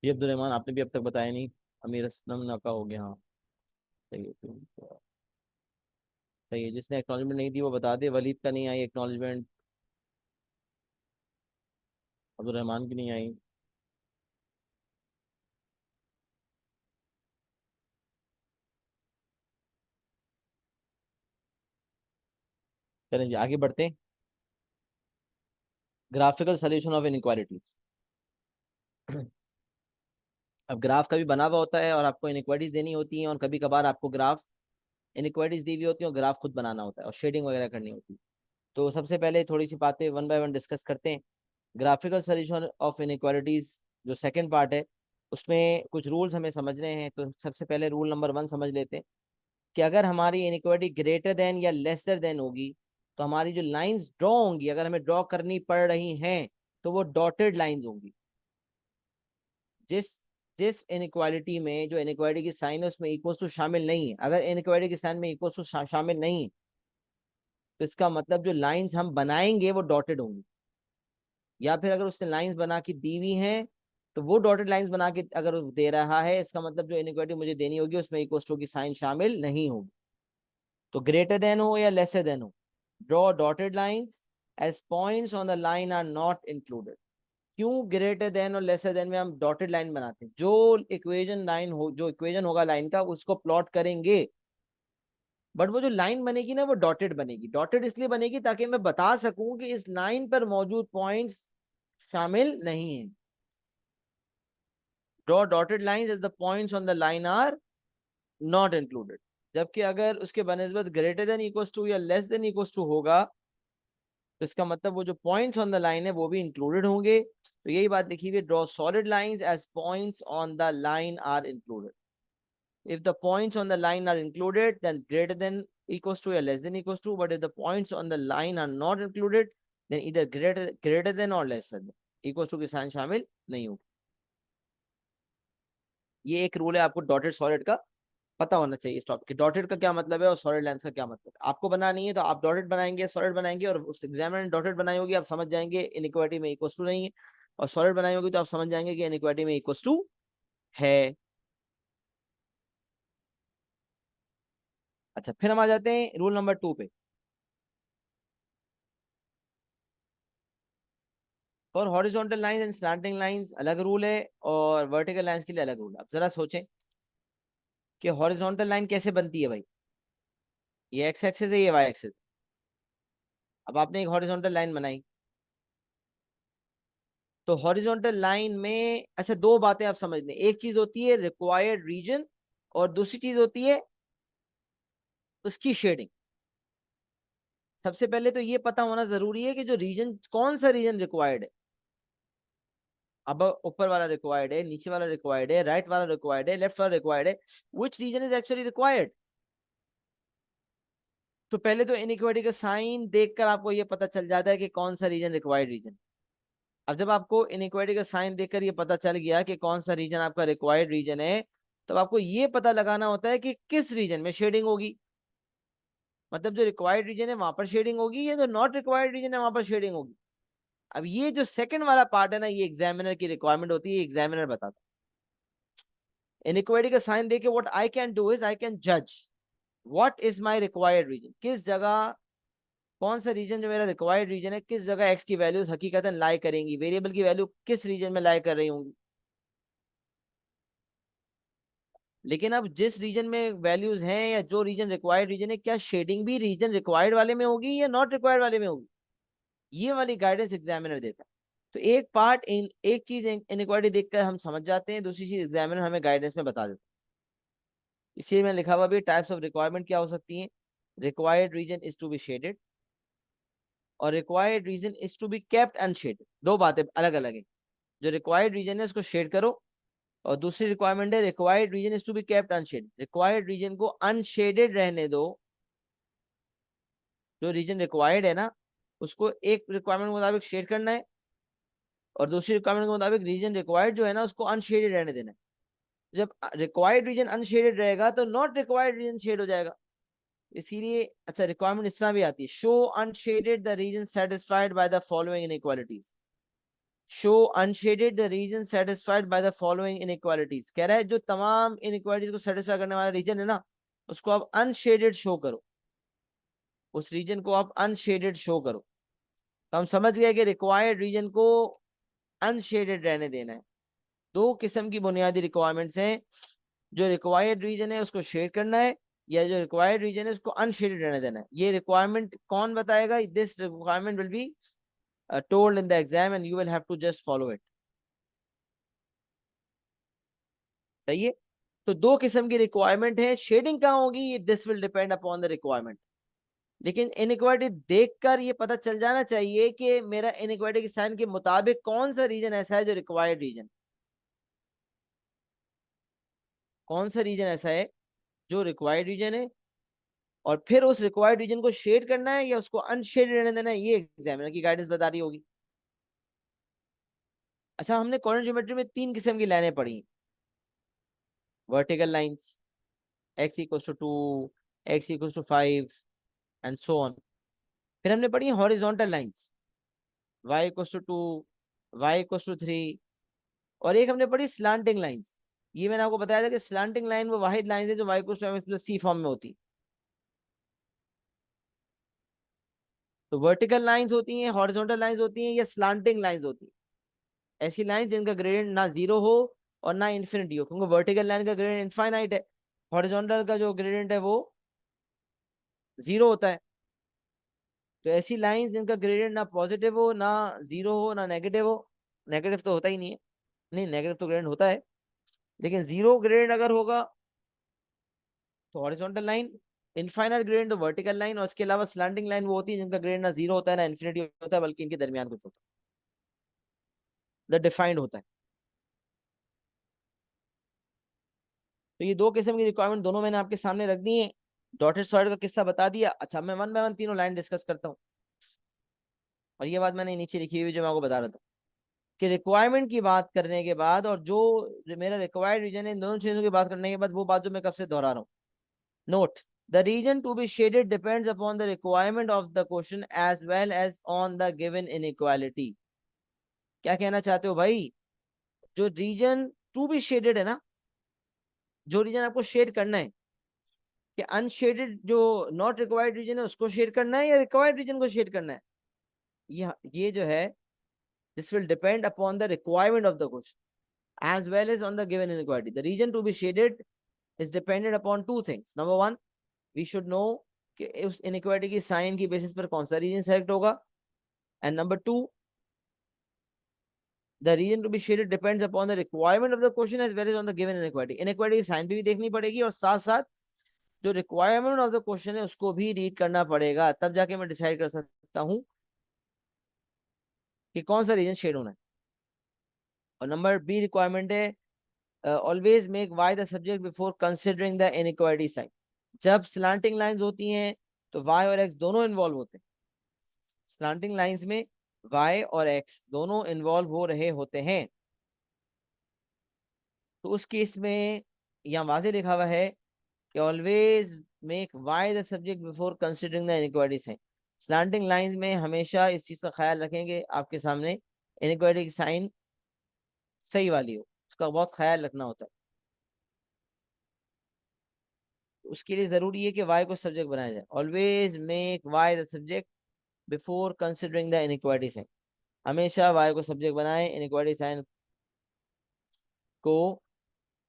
जी अब्दुलरहमान, आपने भी अब तक बताया नहीं। अमीर असलम नका हो गया, हाँ। सही है, सही है। जिसने एक्नॉलेजमेंट नहीं दी वो बता दे। वलीद का नहीं आई एक्नॉलेजमेंट, अब्दुलरहमान की नहीं आई। चलें जी, आगे बढ़ते हैं। Graphical solution of inequalities. अब ग्राफ कभी बना हुआ होता है और आपको इनक्वालिटीज देनी होती हैं, और कभी कभार आपको ग्राफ इनइक्वालिटीज दी हुई होती है और ग्राफ खुद बनाना होता है और शेडिंग वगैरह करनी होती है। तो सबसे पहले थोड़ी सी बातें वन बाय वन डिस्कस करते हैं। ग्राफिकल सॉल्यूशन ऑफ इनइक्वालिटीज जो सेकंड पार्ट है, उसमें कुछ रूल्स हमें समझने हैं। तो सबसे पहले रूल नंबर 1 समझ लेते हैं कि अगर हमारी इनइक्वालिटी ग्रेटर देन या लेसर देन होगी, तो हमारी जो लाइंस ड्रॉ होंगी, अगर हमें ड्रॉ करनी पड़ रही हैं, तो वो डॉटेड लाइंस होंगी। जिस जिस इनइक्वालिटी में जो इनइक्वालिटी की साइन है उसमें इक्वल टू शामिल नहीं है, अगर इनइक्वालिटी की साइन में इक्वल टू शामिल नहीं है, तो इसका मतलब जो लाइंस हम बनाएंगे वो डॉटेड होंगी। या फिर अगर उसने लाइंस बना के दी हुई हैं, तो वो डॉटेड लाइंस बना के अगर वो दे रहा है, इसका मतलब जो इनइक्वालिटी मुझे देनी होगी उसमें इक्वल टू की साइन शामिल नहीं होगी। तो ग्रेटर देन हो या लेसर देन हो, draw dotted lines as points on the line are not included. क्यों ग्रेटर देन और लेसर देन में हम डॉटेड लाइन बनाते हैं? जो इक्वेशन लाइन हो, जो इक्वेशन होगा लाइन का, उसको प्लॉट करेंगे, बट वो जो लाइन बनेगी ना वो डॉटेड बनेगी। डॉटेड इसलिए बनेगी ताकि मैं बता सकूं कि इस लाइन पर मौजूद पॉइंट्स शामिल नहीं है। Draw dotted lines as the points on the line are not included. जबकि अगर उसके बनस्बत ग्रेटर देन इक्वल्स टू या लेस देन इक्वल्स टू होगा, तो इसका मतलब वो जो पॉइंट्स ऑन द लाइन है वो भी इंक्लूडेड होंगे। तो यही बात लिखी हुई है, draw solid lines as points on the line are included. If the points on the line are included, then greater than equals to or less than equals to. But if the points on the line are not included, then either greater than or less than equals to के sign शामिल नहीं होगी। ये एक rule है, आपको dotted solid का पता होना चाहिए इस टॉपिक के। डॉटेड का क्या मतलब है और सॉलिड लाइंस का क्या मतलब है, आपको बनानी है तो आप डॉटेड बनाएंगे, सॉलिड बनाएंगे, और उस एग्जामिनर ने डॉटेड बनाई होगी, आप समझ जाएंगे इनइक्वालिटी में इक्वल्स टू नहीं है, और सॉलिड बनाई होगी तो आप समझ जाएंगे कि इनइक्वालिटी में इक्वल्स टू है। अच्छा, फिर हम आ जाते हैं रूल नंबर 2 पे। For horizontal lines and slanting lines अलग रूल है, और वर्टिकल लाइंस के लिए अलग रूल है। अब जरा सोचें कि हॉरिजॉन्टल लाइन कैसे बनती है भाई। ये एक्स एक्सिस है, ये वाई एक्सिस। अब आपने एक हॉरिजॉन्टल लाइन बनाई, तो हॉरिजॉन्टल लाइन में ऐसे दो बातें आप समझ लें। एक चीज होती है रिक्वायर्ड रीजन, और दूसरी चीज होती है उसकी शेडिंग। सबसे पहले तो ये पता होना जरूरी है कि जो रीजन, कौन सा रीजन रिक्वायर्ड है। अब ऊपर वाला रिक्वायर्ड है, नीचे वाला रिक्वायर्ड है, राइट वाला रिक्वायर्ड है, लेफ्ट वाला रिक्वायर्ड है, which region is actually required. तो पहले तो इनइक्वालिटी का साइन देखकर आपको ये पता चल जाता है कि कौन सा रीजन रिक्वायर्ड रीजन। अब जब आपको इनइक्वालिटी का साइन देखकर ये पता चल गया कि कौन सा रीजन आपका रिक्वायर्ड रीजन है, तब आपको ये पता लगाना होता है कि किस रीजन में शेडिंग होगी। मतलब जो रिक्वायर्ड रीजन है वहां पर शेडिंग होगी, या जो नॉट रिक्वायर्ड रीजन है वहां पर शेडिंग होगी। अब ये जो सेकंड वाला पार्ट है ना, ये एग्जामिनर की रिक्वायरमेंट होती है, एग्जामिनर बताता है। इनइक्वालिटी का साइन देके what I can do is I can जज what is my required region, किस जगह, कौन सा रीजन जो मेरा रिक्वायर्ड रीजन है, किस जगह एक्स की वैल्यूज हकीकतन लाई करेंगी, वेरिएबल की वैल्यू किस रीजन में लाई कर रही होंगी। लेकिन अब जिस रीजन में वैल्यूज हैं, या जो रीजन रिक्वायर्ड रीजन है, क्या शेडिंग भी रीजन रिक्वायर्ड वाले में होगी या नॉट रिक्वायर्ड वाले में होगी, ये वाली गाइडेंस एग्जामिनर देता है। तो एक पार्ट एक चीज इनइक्वालिटी देखकर हम समझ जाते हैं, दूसरी चीज एग्जामिनर हमें गाइडेंस में बता देता है। इसीलिए मैं लिखा हुआ भी, टाइप्स ऑफ रिक्वायरमेंट क्या हो सकती है। Required region is to be shaded, और required region is to be kept unshaded. दो बातें अलग अलग है। जो रिक्वायर्ड रीजन है उसको शेड करो, और दूसरी रिक्वायरमेंट है required region is to be kept unshaded. Required region को अनशेडेड रहने दो। जो रीजन रिक्वायर्ड है ना, उसको एक रिक्वायरमेंट के मुताबिक शेड करना है, और दूसरी रिक्वायरमेंट के मुताबिक रीजन रिक्वायर्ड जो है ना उसको अनशेडेड रहने देना है। जब रिक्वायर्ड रीजन अनशेडेड रहेगा तो नॉट रिक्वायर्ड रीजन शेड हो जाएगा। इसीलिए अच्छा, रिक्वायरमेंट इस तरह भी आती है, show unshaded the region satisfied by the following inequalities. Show unshaded the region satisfied by the following inequalities. कह रहा है जो तमाम इनइक्वालिटीज को सेटिस्फाई करने वाला रीजन है ना, उसको आप अनशेडेड शो करो, उस रीजन को आप अनशेडेड शो करो। तो हम समझ गए कि रिक्वायर्ड रीजन को अनशेडेड रहने देना है। दो किस्म की बुनियादी रिक्वायरमेंट्स हैं, जो रिक्वायर्ड रीजन है उसको शेड करना है, या जो रिक्वायर्ड रीजन है उसको अनशेडेड रहने देना है। ये रिक्वायरमेंट कौन बताएगा? This requirement will be told in the exam and you will have to just follow it। सही है। तो दो किस्म की रिक्वायरमेंट है, शेडिंग कहाँ होगी, this will depend upon the requirement. लेकिन इनइक्वालिटी देखकर ये पता चल जाना चाहिए कि मेरा इनइक्वालिटी के साइन के मुताबिक कौन सा रीजन ऐसा है जो रिक्वायर्ड रीजन, कौन सा रीजन ऐसा है जो रिक्वायर्ड रीजन है, और फिर उस रिक्वायर्ड रीजन को शेड करना है या उसको अनशेडेड रहने देना है, ये एग्जामिनर की गाइडेंस बता रही होगी। अच्छा, हमने कोऑर्डिनेट ज्योमेट्री में तीन किस्म की लाइनें पढ़ी, vertical lines, x equals to 2, x equals to 5 and so on. फिर हमने पढ़ी horizontal lines, y equals to 2, y equals to 3, और एक हमने पढ़ी स्लांटिंग लाइंस। ये मैंने आपको बताया था कि स्लांटिंग लाइन वो वाहिद लाइन है जो y equals to mx plus c form में होती। तो वर्टिकल लाइंस होती हैं, हॉरिजॉन्टल लाइंस होती हैं, या स्लांटिंग लाइंस होती हैं, ऐसी लाइंस जिनका ग्रेडियंट ना जीरो हो और ना इन्फिनिटी हो, क्योंकि वर्टिकल लाइन का ग्रेडियंट इनफाइनाइट है, हॉरिजॉन्टल का जो ग्रेडियंट है वो जीरो होता है। तो ऐसी लाइंस जिनका ग्रेडियंट ना पॉजिटिव हो, ना जीरो हो, ना नेगेटिव हो, नेगेटिव तो होता ही नहीं है, नहीं नेगेटिव तो ग्रेडियंट होता है, लेकिन जीरो ग्रेडियंट अगर होगा तो हॉरिजॉन्टल लाइन, इनफाइनाइट ग्रेडियंट तो वर्टिकल लाइन, और इसके अलावा स्लैंडिंग लाइन वो होती है जिनका ग्रेडियंट ना जीरो होता है ना इन्फिनिटी होता है, बल्कि इनके दरमियान कुछ होता है, द डिफाइंड होता है। तो ये दो किस्म की रिक्वायरमेंट दोनों मैंने आपके सामने रख दी है, डॉटेड सॉलिड का किस्सा बता दिया। अच्छा, मैं वन बाय वन तीनों लाइन डिस्कस करता हूँ, और ये बात मैंने नीचे लिखी हुई जो मैं आपको बता रहा था कि रिक्वायरमेंट की बात करने के बाद और जो मेरा रिक्वायर्ड रीजन है, इन दोनों चीजों की बात करने के बाद वो बात जो मैं कब से दोहरा रहा हूँ, note the region to be shaded depends upon the requirement of the question as well as on the given inequality. क्या कहना चाहते हो भाई, जो रीजन टू बी शेडेड है ना, जो रीजन आपको शेड करना है, कि अनशेडेड जो नॉट रिक्वायर्ड रीजन है उसको शेड करना है या रिक्वायर्ड रीजन को शेड करना है, ये जो है this will depend upon the requirement of the question as well as on the given inequality. The region to be shaded is dependent upon two things. Number one, we should know कि उस inequality की sign की basis पर कौन सा region select होगा, and number two, the region to be shaded depends upon the requirement of the question as well as on the given inequality. Inequality की sign भी देखनी पड़ेगी और साथ साथ जो रिक्वायरमेंट ऑफ द क्वेश्चन है उसको भी रीड करना पड़ेगा, तब जाके मैं डिसाइड कर सकता हूँ कि कौन सा रीजन शेड होना है। और नंबर बी रिक्वायरमेंट है, always make y the subject before considering the inequality sign. जब स्लांटिंग लाइंस होती हैं तो वाई और एक्स दोनों इन्वॉल्व होते हैं, स्लांटिंग लाइंस में वाई और एक्स दोनों इन्वॉल्व हो रहे होते हैं। तो उस केस में यहाँ वाजे लिखा हुआ है कि always make y the subject before considering the inequality sign. Slanting line में हमेशा इस चीज का ख्याल रखेंगे आपके सामने इनइक्वालिटी की साइन सही वाली हो, उसका बहुत ख्याल रखना होता है। उसके लिए जरूरी है कि वाई को सब्जेक्ट बनाया जाए। Always make y the subject before considering the inequality sign, हमेशा वाई को सब्जेक्ट बनाए इनइक्वालिटी साइन को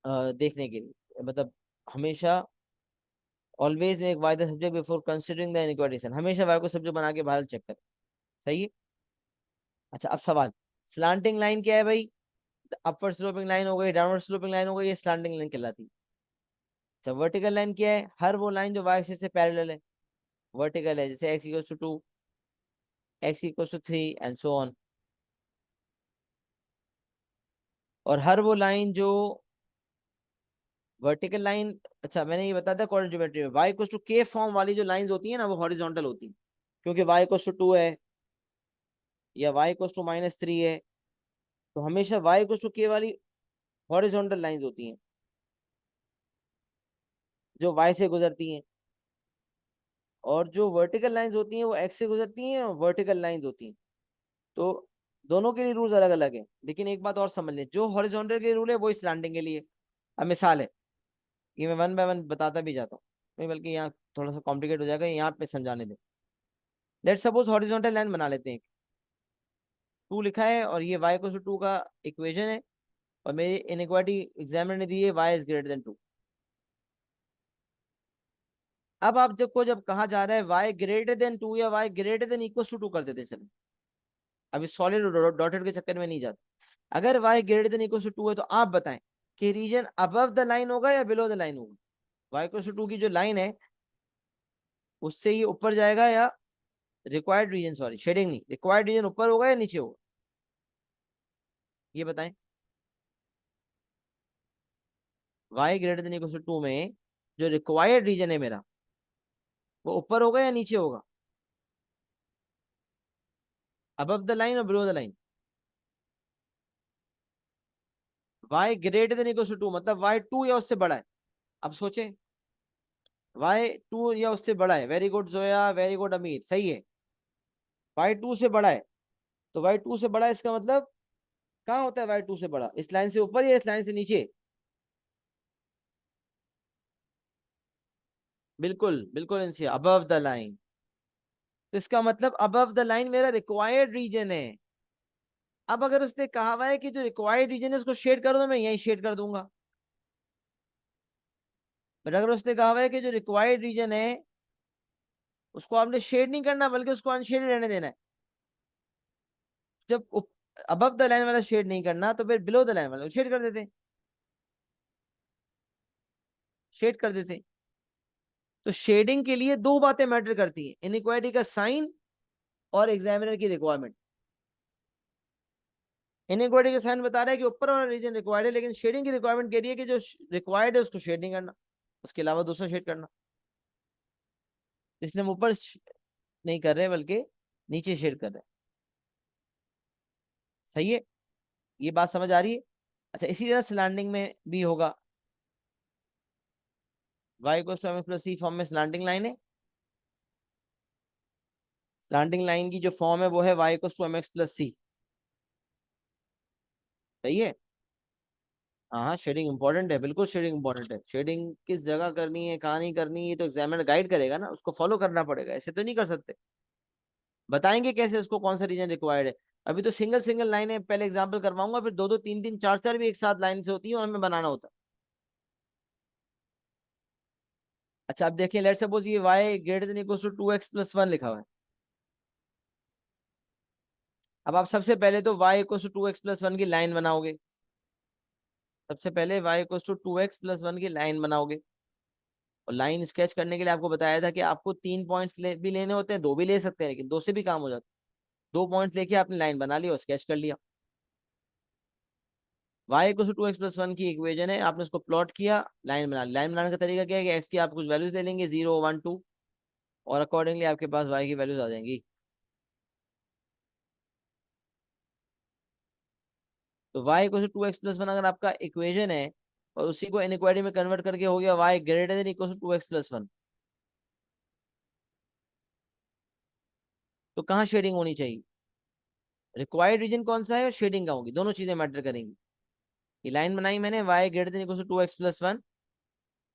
देखने के लिए, मतलब हमेशा always make y the subject before considering the inequality sign, हमेशा वाई को सब्जेक्ट बना के बाहर चेक करें। सही है। अच्छा, अब सवाल, स्लांटिंग लाइन क्या है भाई, अपवर्ड स्लोपिंग लाइन हो गई, डाउनवर्ड स्लोपिंग लाइन हो गई, ये स्लांटिंग लाइन कहलाती है। अच्छा, वर्टिकल लाइन क्या है, हर वो लाइन जो वाई एक्सिस से पैरेलल है वर्टिकल है, जैसे x equals to 2, x equals to 3 and so on. और हर वो लाइन जो वर्टिकल लाइन, अच्छा मैंने ये बताया था कोऑर्डिनेट ज्योमेट्री में, y equals to k form वाली जो लाइंस होती है ना वो हॉरिजॉन्टल होती है, क्योंकि y इक्वल्स टू 2 है या y इक्वल्स टू -3 है, तो हमेशा y इक्वल्स टू k वाली हॉरिजॉन्टल लाइंस होती हैं जो y से गुजरती हैं, और जो वर्टिकल लाइंस होती हैं वो x से गुजरती हैं और वर्टिकल लाइंस होती हैं। तो दोनों के लिए रूल्स अलग अलग है, लेकिन एक बात और समझ लें, जो हॉरिजॉन्टल के रूल है वो स्लैंडिंग के लिए। अब मिसाल है, ये मैं वन बाय वन बताता भी जाता हूँ, नहीं बल्कि यहाँ थोड़ा सा कॉम्प्लिकेट हो जाएगा, यहाँ पे समझाने दें। लेट सपोज हॉरिजॉन्टल लाइन बना लेते हैं, 2 लिखा है और ये y इक्वल टू 2 का इक्वेशन है, और मेरी इनइक्वालिटी एग्जामिनर ने दी है y इज ग्रेटर देन 2। अब आप जब कहा जा रहा है y ग्रेटर देन 2 या y greater than equal to 2 कर देते हैं, चलो अभी सॉलिड डॉटेड के चक्कर में नहीं जाते। अगर y greater than equal to 2 है तो आप बताएं कि रीजन अबव द लाइन होगा या बिलो द लाइन होगा। वाई इक्वल टू की जो लाइन है उससे ये ऊपर जाएगा, या रिक्वायर्ड रीजन, सॉरी शेडिंग नहीं, रिक्वायर्ड रीजन ऊपर होगा या नीचे होगा, ये बताएं। Y greater than equal to 2 में जो रिक्वायर्ड रीजन है मेरा, वो ऊपर होगा या नीचे होगा, अबव द लाइन और below the line. Y greater than equal to मतलब वाई 2 या उससे बड़ा है। अब सोचें, वाई 2 या उससे बड़ा है, very good Zoya, very good अमीर, सही है। वाई 2 से बड़ा है, तो वाई 2 से बड़ा है इसका मतलब कहाँ होता है वाई 2 से बड़ा, इस लाइन से ऊपर या इस लाइन से नीचे। बिल्कुल बिल्कुल इनसे अबव द लाइन। तो इसका मतलब अबव द लाइन मेरा रिक्वायर्ड रीजन है। अब अगर उसने कहा हुआ है कि जो रिक्वायर्ड रीजन है उसको शेड कर दो, मैं यही शेड कर दूंगा। बट अगर उसने कहा हुआ है कि जो रिक्वायर्ड रीजन है उसको आपने शेड नहीं करना, बल्कि उसको अनशेडेड रहने देना है। जब अबव द लाइन वाला शेड नहीं करना, तो फिर बिलो द लाइन वाला शेड कर देते, शेड कर देते। तो शेडिंग के लिए दो बातें मैटर करती हैं, इनइक्वालिटी का साइन और एग्जामिनर की रिक्वायरमेंट। इनइक्वालिटी का साइन बता रहा है कि ऊपर वाला रीजन रिक्वायर्ड है, लेकिन शेडिंग की रिक्वायरमेंट कह रही है कि जो रिक्वायर्ड है उसको शेड नहीं करना, उसके अलावा दूसरा शेड करना। इसलिए हम ऊपर नहीं कर रहे बल्कि नीचे शेड कर रहे हैं। सही है, ये बात समझ आ रही है। अच्छा, इसी तरह स्लैंडिंग में भी होगा। वाई को एम एक्स प्लस सी फॉर्म में स्लैंडिंग लाइन है। स्लैंडिंग लाइन की जो फॉर्म है वो है वाई को एम एक्स प्लस सी। सही है। हाँ हाँ, शेडिंग इंपॉर्टेंट है, बिल्कुल शेडिंग इंपॉर्टेंट है। शेडिंग किस जगह करनी है, कहाँ नहीं करनी है, तो एग्जामिनर गाइड करेगा ना, उसको फॉलो करना पड़ेगा, ऐसे तो नहीं कर सकते। बताएंगे कैसे उसको कौन सा रीजन रिक्वायर्ड है। अभी तो सिंगल सिंगल लाइन है, पहले एग्जांपल करवाऊंगा, फिर दो दो तीन तीन चार चार भी एक साथ लाइन से होती है और हमें बनाना होता है। अच्छा, अब देखिए, लेट्स सपोज ये y greater than equal to 2x plus 1 लिखा हुआ है। अब आप सबसे पहले तो y equal to 2x plus 1 की लाइन बनाओगे। सबसे पहले y equal to 2x plus 1 की लाइन बनाओगे। और लाइन स्केच करने के लिए आपको बताया था कि आपको 3 पॉइंट्स भी लेने होते हैं, दो भी ले सकते हैं, लेकिन दो से भी काम हो जाता है। 2 पॉइंट लेके आपने लाइन बना ली और स्केच कर लिया। y equal to 2x plus 1 की इक्वेशन है, आपने उसको प्लॉट किया, लाइन बना ली। लाइन बनाने का तरीका क्या है कि x की आप कुछ वैल्यूज ले लेंगे, 0 1 2, और अकॉर्डिंगली आपके पास y की वैल्यूज आ जाएंगी। तो y equal to 2x plus 1 अगर आपका इक्वेशन है, और उसी को इनइक्वालिटी में कन्वर्ट करके हो गया y greater than equal to 2x plus 1, तो कहाँ शेडिंग होनी चाहिए, रिक्वायर्ड रीजन कौन सा है और शेडिंग का होगी, दोनों चीजें मैटर करेंगी। ये लाइन बनाई मैंने, y greater than equal to 2x plus 1।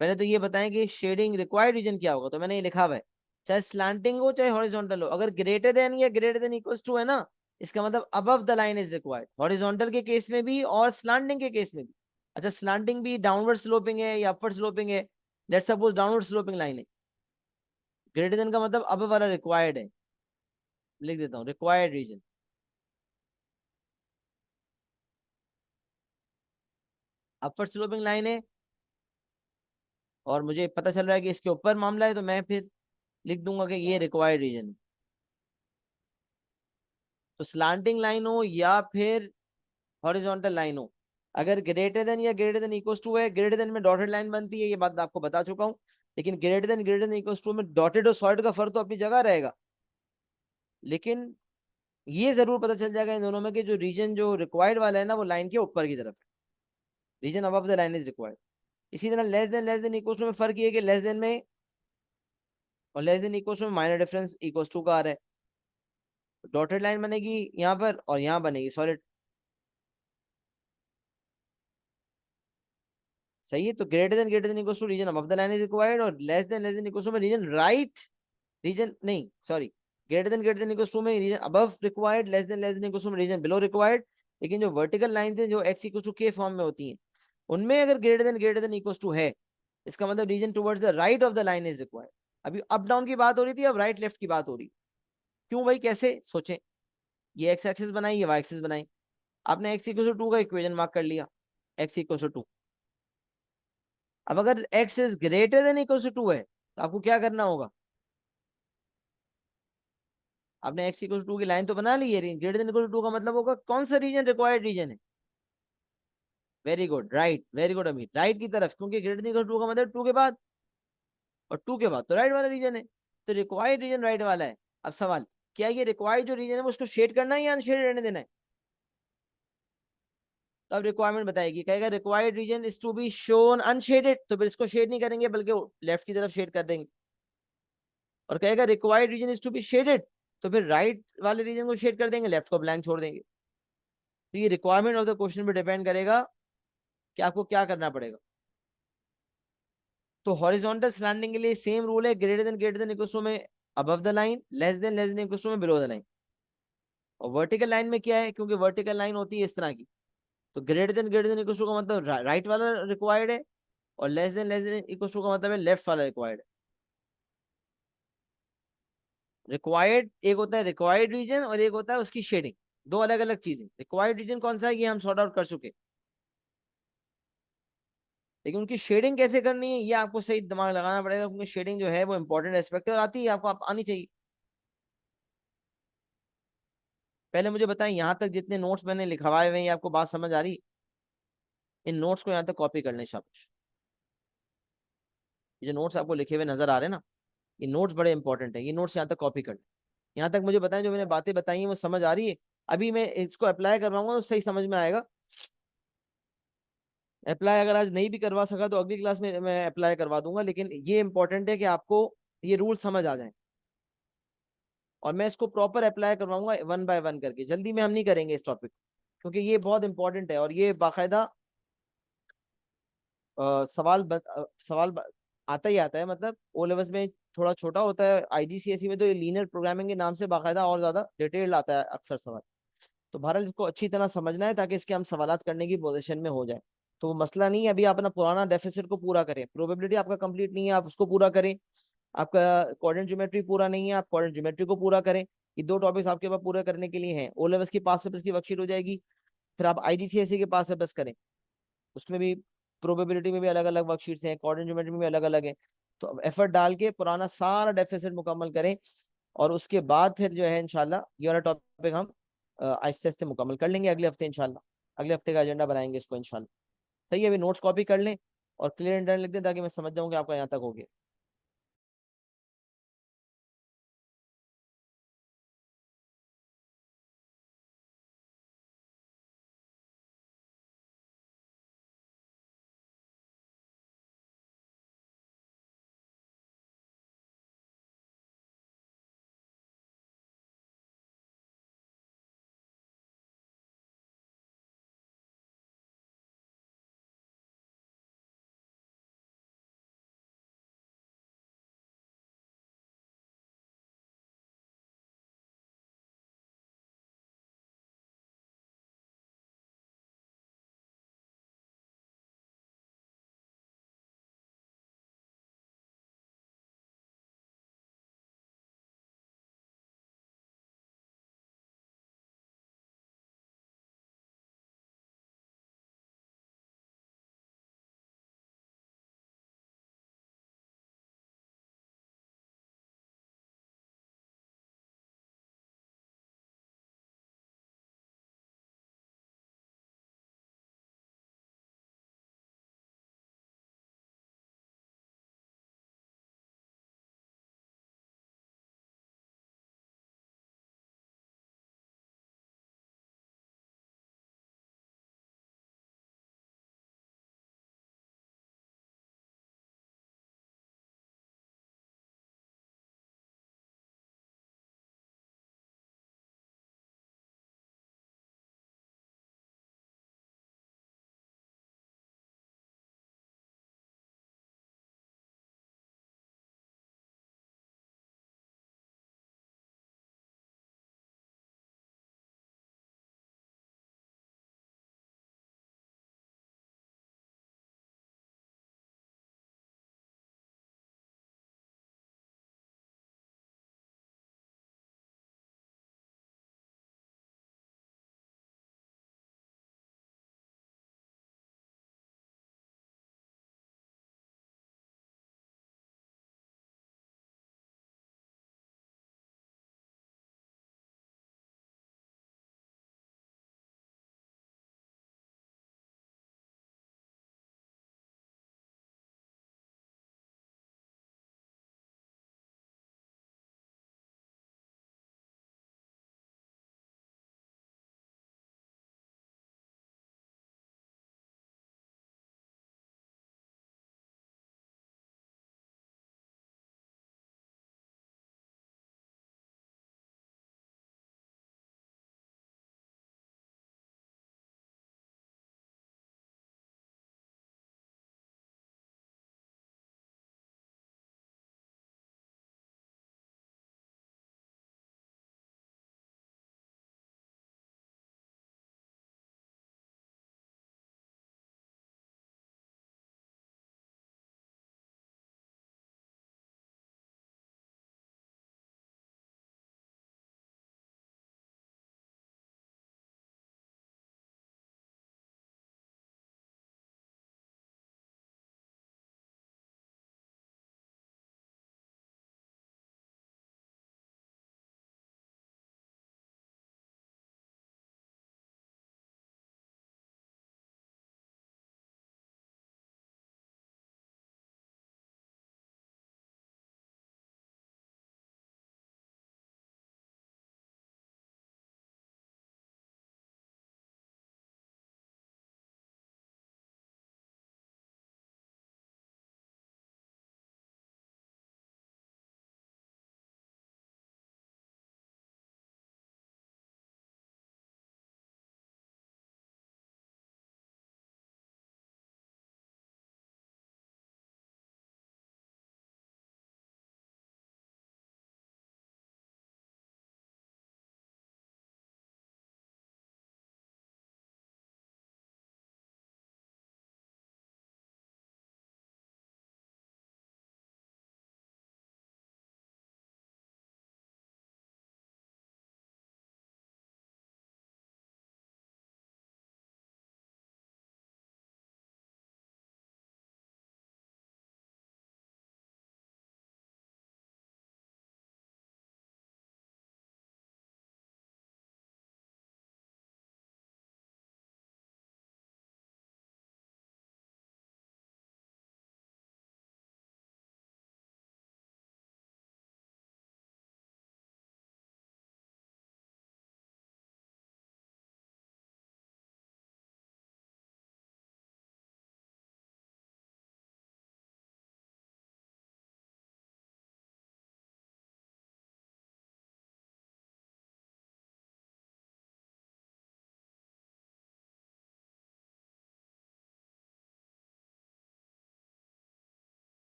पहले तो ये बताएं कि शेडिंग रिक्वायर्ड रीजन क्या होगा, तो मैंने ये लिखा हुआ है, चाहे स्लैंटिंग हो चाहे हॉरिजॉन्टल हो, अगर ग्रेटर देन या ग्रेटर देन इक्वल टू है ना, इसका मतलब above the line is required, horizontal के केस में भी और स्लैंटिंग के केस में भी। अच्छा, स्लैंटिंग भी डाउनवर्ड स्लोपिंग है या अपवर्ड स्लोपिंग है, let's suppose downward sloping line है, ग्रेटर देन का मतलब अब वाला रिक्वायर्ड है, लिख देता हूँ required region. Upward sloping line है और मुझे पता चल रहा है कि इसके ऊपर मामला है, तो मैं फिर लिख दूंगा कि ये रिक्वायर्ड रीजन है। तो स्लांटिंग लाइन हो या फिर हॉरिजॉन्टल लाइन हो, अगर ग्रेटर देन या ग्रेटर देन इक्वल टू है, ग्रेटर देन में डॉटेड लाइन बनती है, ये बात आपको बता चुका हूँ। लेकिन ग्रेटर देन इक्वल टू में डॉटेड और सॉलिड का फर्क तो अपनी जगह रहेगा, लेकिन ये जरूर पता चल जाएगा इन दोनों में कि जो रीजन जो रिक्वायर्ड वाला है ना, वो लाइन के ऊपर की तरफ, region above the line is required. इसी तरह लेस देन इक्वल टू में फर्क ये कि लेस देन में और लेस देन इक्वल टू में माइनर डिफरेंस इक्वल टू का आ रहा है, डॉटेड लाइन बनेगी यहाँ पर और यहाँ बनेगी सॉलिड। सही है, तो greater than equal to region above the line is required, और लेस देन इक्वल टू में रीजन राइट, रीजन नहीं sorry, greater than equal to में region above required, less than equal to में रीजन बिलो रिक्वायर्ड। लेकिन जो vertical lines हैं जो x equal to के फॉर्म में होती हैं, उनमें अगर ग्रेटर देन इक्वल टू है, इसका मतलब region towards the right of the line is required. अभी अप डाउन की बात हो रही थी, अब राइट लेफ्ट की बात हो रही। क्यों भाई, कैसे सोचें, ये एक्स एक्सिस बनाई, ये वाई एक्सिस बनाई, आपने एक्स इक्वल टू 2 का इक्वेशन मार्क कर लिया, एक्स इक्वल टू 2, अब अगर x is greater than equal to 2 है तो आपको क्या करना होगा? आपने x इक्वल टू 2 की लाइन तो बना ली है, ग्रेटर देन इक्वल टू 2 का मतलब होगा कौन सा रीजन रिक्वायर्ड रीजन है? Very good, right, very good Amit, right की तरफ, क्योंकि ग्रेटर देन इक्वल टू 2 का मतलब 2 के बाद, और 2 के बाद तो राइट वाला रीजन है, तो रिक्वायर्ड रीजन राइट वाला है। अब सवाल, क्या ये रिक्वायर्ड जो रीजन है वो उसको शेड करना है या अनशेडेड रहने देना है? तो अब रिक्वायरमेंट बताएगी, कहेगा required region is to be shown unshaded, तो फिर इसको शेड नहीं करेंगे बल्कि लेफ्ट की तरफ शेड कर देंगे। और कहेगा required region is to be shaded, तो फिर राइट वाले रीजन को शेड कर देंगे, लेफ्ट को ब्लैंक छोड़ देंगे। तो ये रिक्वायरमेंट ऑफ द क्वेश्चन पे डिपेंड करेगा कि आपको क्या करना पड़ेगा। तो हॉरिजॉन्टल स्लैंडिंग के लिए सेम रूल है, ग्रेटर देन इक्वल टू में above the line, less than equal to में बिलो द लाइन। और वर्टिकल लाइन में क्या है, क्योंकि वर्टिकल लाइन होती है इस तरह की, तो ग्रेटर देन इक्वल टू का मतलब राइट वाला रिक्वायर्ड है, और लेस देन इक्वल टू का मतलब है लेफ्ट वाला रिक्वायर्ड है। रिक्वायर्ड एक होता है रिक्वायर्ड रीजन, और एक होता है उसकी शेडिंग, दो अलग अलग चीजें। रिक्वायर्ड रीजन कौन सा है, ये हम सॉर्ट आउट कर चुके, लेकिन उनकी शेडिंग कैसे करनी है ये आपको सही दिमाग लगाना पड़ेगा, क्योंकि शेडिंग जो है वो इंपॉर्टेंट एस्पेक्ट है और आती है आपको, आप आनी चाहिए। पहले मुझे बताएं, यहाँ तक जितने नोट्स मैंने लिखवाए हुए हैं, ये आपको बात समझ आ रही? इन नोट्स को यहाँ तक कॉपी कर लें शाबाश। ये जो नोट्स आपको लिखे हुए नजर आ रहे हैं ना, ये नोट्स बड़े इंपॉर्टेंट है, ये नोट्स यहाँ तक कॉपी कर लें। यहाँ तक मुझे बताएं, जो मैंने बातें बताई हैं वो समझ आ रही है? अभी मैं इसको अप्लाई करवाऊंगा तो सही समझ में आएगा। अप्लाई अगर आज नहीं भी करवा सका तो अगली क्लास में मैं अप्लाई करवा दूंगा, लेकिन ये इंपॉर्टेंट है कि आपको ये रूल समझ आ जाए, और मैं इसको प्रॉपर अप्लाई करवाऊंगा वन बाय वन करके। जल्दी में हम नहीं करेंगे इस टॉपिक, क्योंकि ये बहुत इंपॉर्टेंट है, और ये बाकायदा आता ही आता है, मतलब ओ लेवल्स में थोड़ा छोटा होता है, आईजीसीएसई में तो ये लीनियर प्रोग्रामिंग के नाम से बाकायदा और ज्यादा डिटेल्ड आता है अक्सर सवाल। तो बहरहाल इसको अच्छी तरह समझना है ताकि इसके हम सवालात करने की पोजीशन में हो जाए। तो वो मसला नहीं है, अभी आप अपना पुराना डेफिसिट को पूरा करें, प्रोबेबिलिटी आपका कंप्लीट नहीं है, आप उसको पूरा करें। आपका कोऑर्डिनेट ज्योमेट्री पूरा नहीं है, आप कोऑर्डिनेट ज्योमेट्री को पूरा करें। ये दो टॉपिक्स आपके पास पूरे करने के लिए हैं। ओ लेवल्स की पास पेपर्स की वर्कशीट हो जाएगी, फिर आप आईजीसीएसई के पास पेपर्स करें, उसमें भी प्रोबेबिलिटी में भी अलग अलग वर्कशीट्स हैं, कोऑर्डिनेट ज्योमेट्री में भी अलग अलग है। तो अब एफर्ट डाल के पुराना सारा डेफिसिट मुकम्मल करें, और उसके बाद फिर जो है इंशाल्लाह ये वाला टॉपिक हम आहिस्ते आहिस्ते मुकम्मल कर लेंगे अगले हफ्ते इंशाल्लाह। अगले हफ्ते का एजेंडा बनाएंगे इसको इंशाल्लाह। सही है, अभी नोट्स कॉपी कर लें और क्लियर इंटरनेट लिख दें, ताकि मैं समझ जाऊँ कि आपका यहाँ तक हो गया।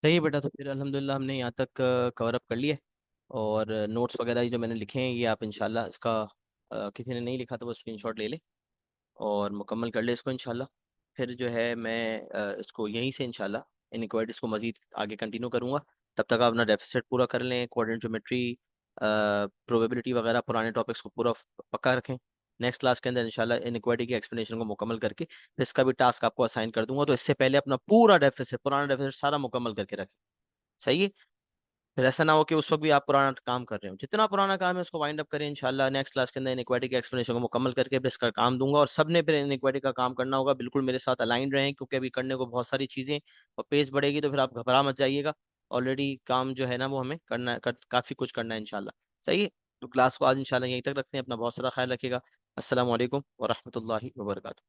सही है बेटा, तो फिर अल्हम्दुलिल्लाह हमने यहाँ तक कवर अप कर लिया है। और नोट्स वगैरह जो मैंने लिखे हैं ये आप इंशाल्लाह इसका किसी ने नहीं लिखा तो वो स्क्रीनशॉट ले ले और मुकम्मल कर ले इसको इंशाल्लाह। फिर जो है मैं इसको यहीं से इंशाल्लाह इनइक्वालिटीज़ को मज़ीद आगे कंटिन्यू करूँगा। तब तक आप अपना डेफिसिट पूरा कर लें, कोऑर्डिनेट ज्योमेट्री, प्रोबेबिलिटी वगैरह पुराने टॉपिक्स को पूरा पक्का रखें। नेक्स्ट क्लास के अंदर इंशाल्लाह इनइक्वालिटी की एक्सप्लेनेशन को मुकम्मल करके फिर इसका भी टास्क आपको असाइन कर दूंगा, तो इससे पहले अपना पूरा डेफिसिट, पुराना डेफिसिट सारा मुकम्मल करके रखें। सही है। फिर ऐसा ना हो कि उस वक्त भी आप पुराना काम कर रहे हो, जितना पुराना काम है उसको वाइंड अप करें इंशाल्लाह। नेक्स्ट क्लास के अंदर इनइक्वालिटी के एक्सप्लेनेशन को मुकम्मल करके फिर इसका काम दूंगा, और सबने फिर इनइक्वालिटी का काम करना होगा। बिल्कुल मेरे साथ अलाइन रहें, क्योंकि अभी करने को बहुत सारी चीज़ें और पेस बढ़ेगी, तो फिर आप घबरा मत जाइएगा। ऑलरेडी काम जो है ना वो हमें करना है, काफ़ी कुछ करना है इंशाल्लाह। सही है। तो क्लास को आज इंशाल्लाह यहीं तक रखते हैं। अपना बहुत सारा ख्याल रखिएगा। अस्सलाम वालेकुम वरहमतुल्लाहि वबरकातुहू।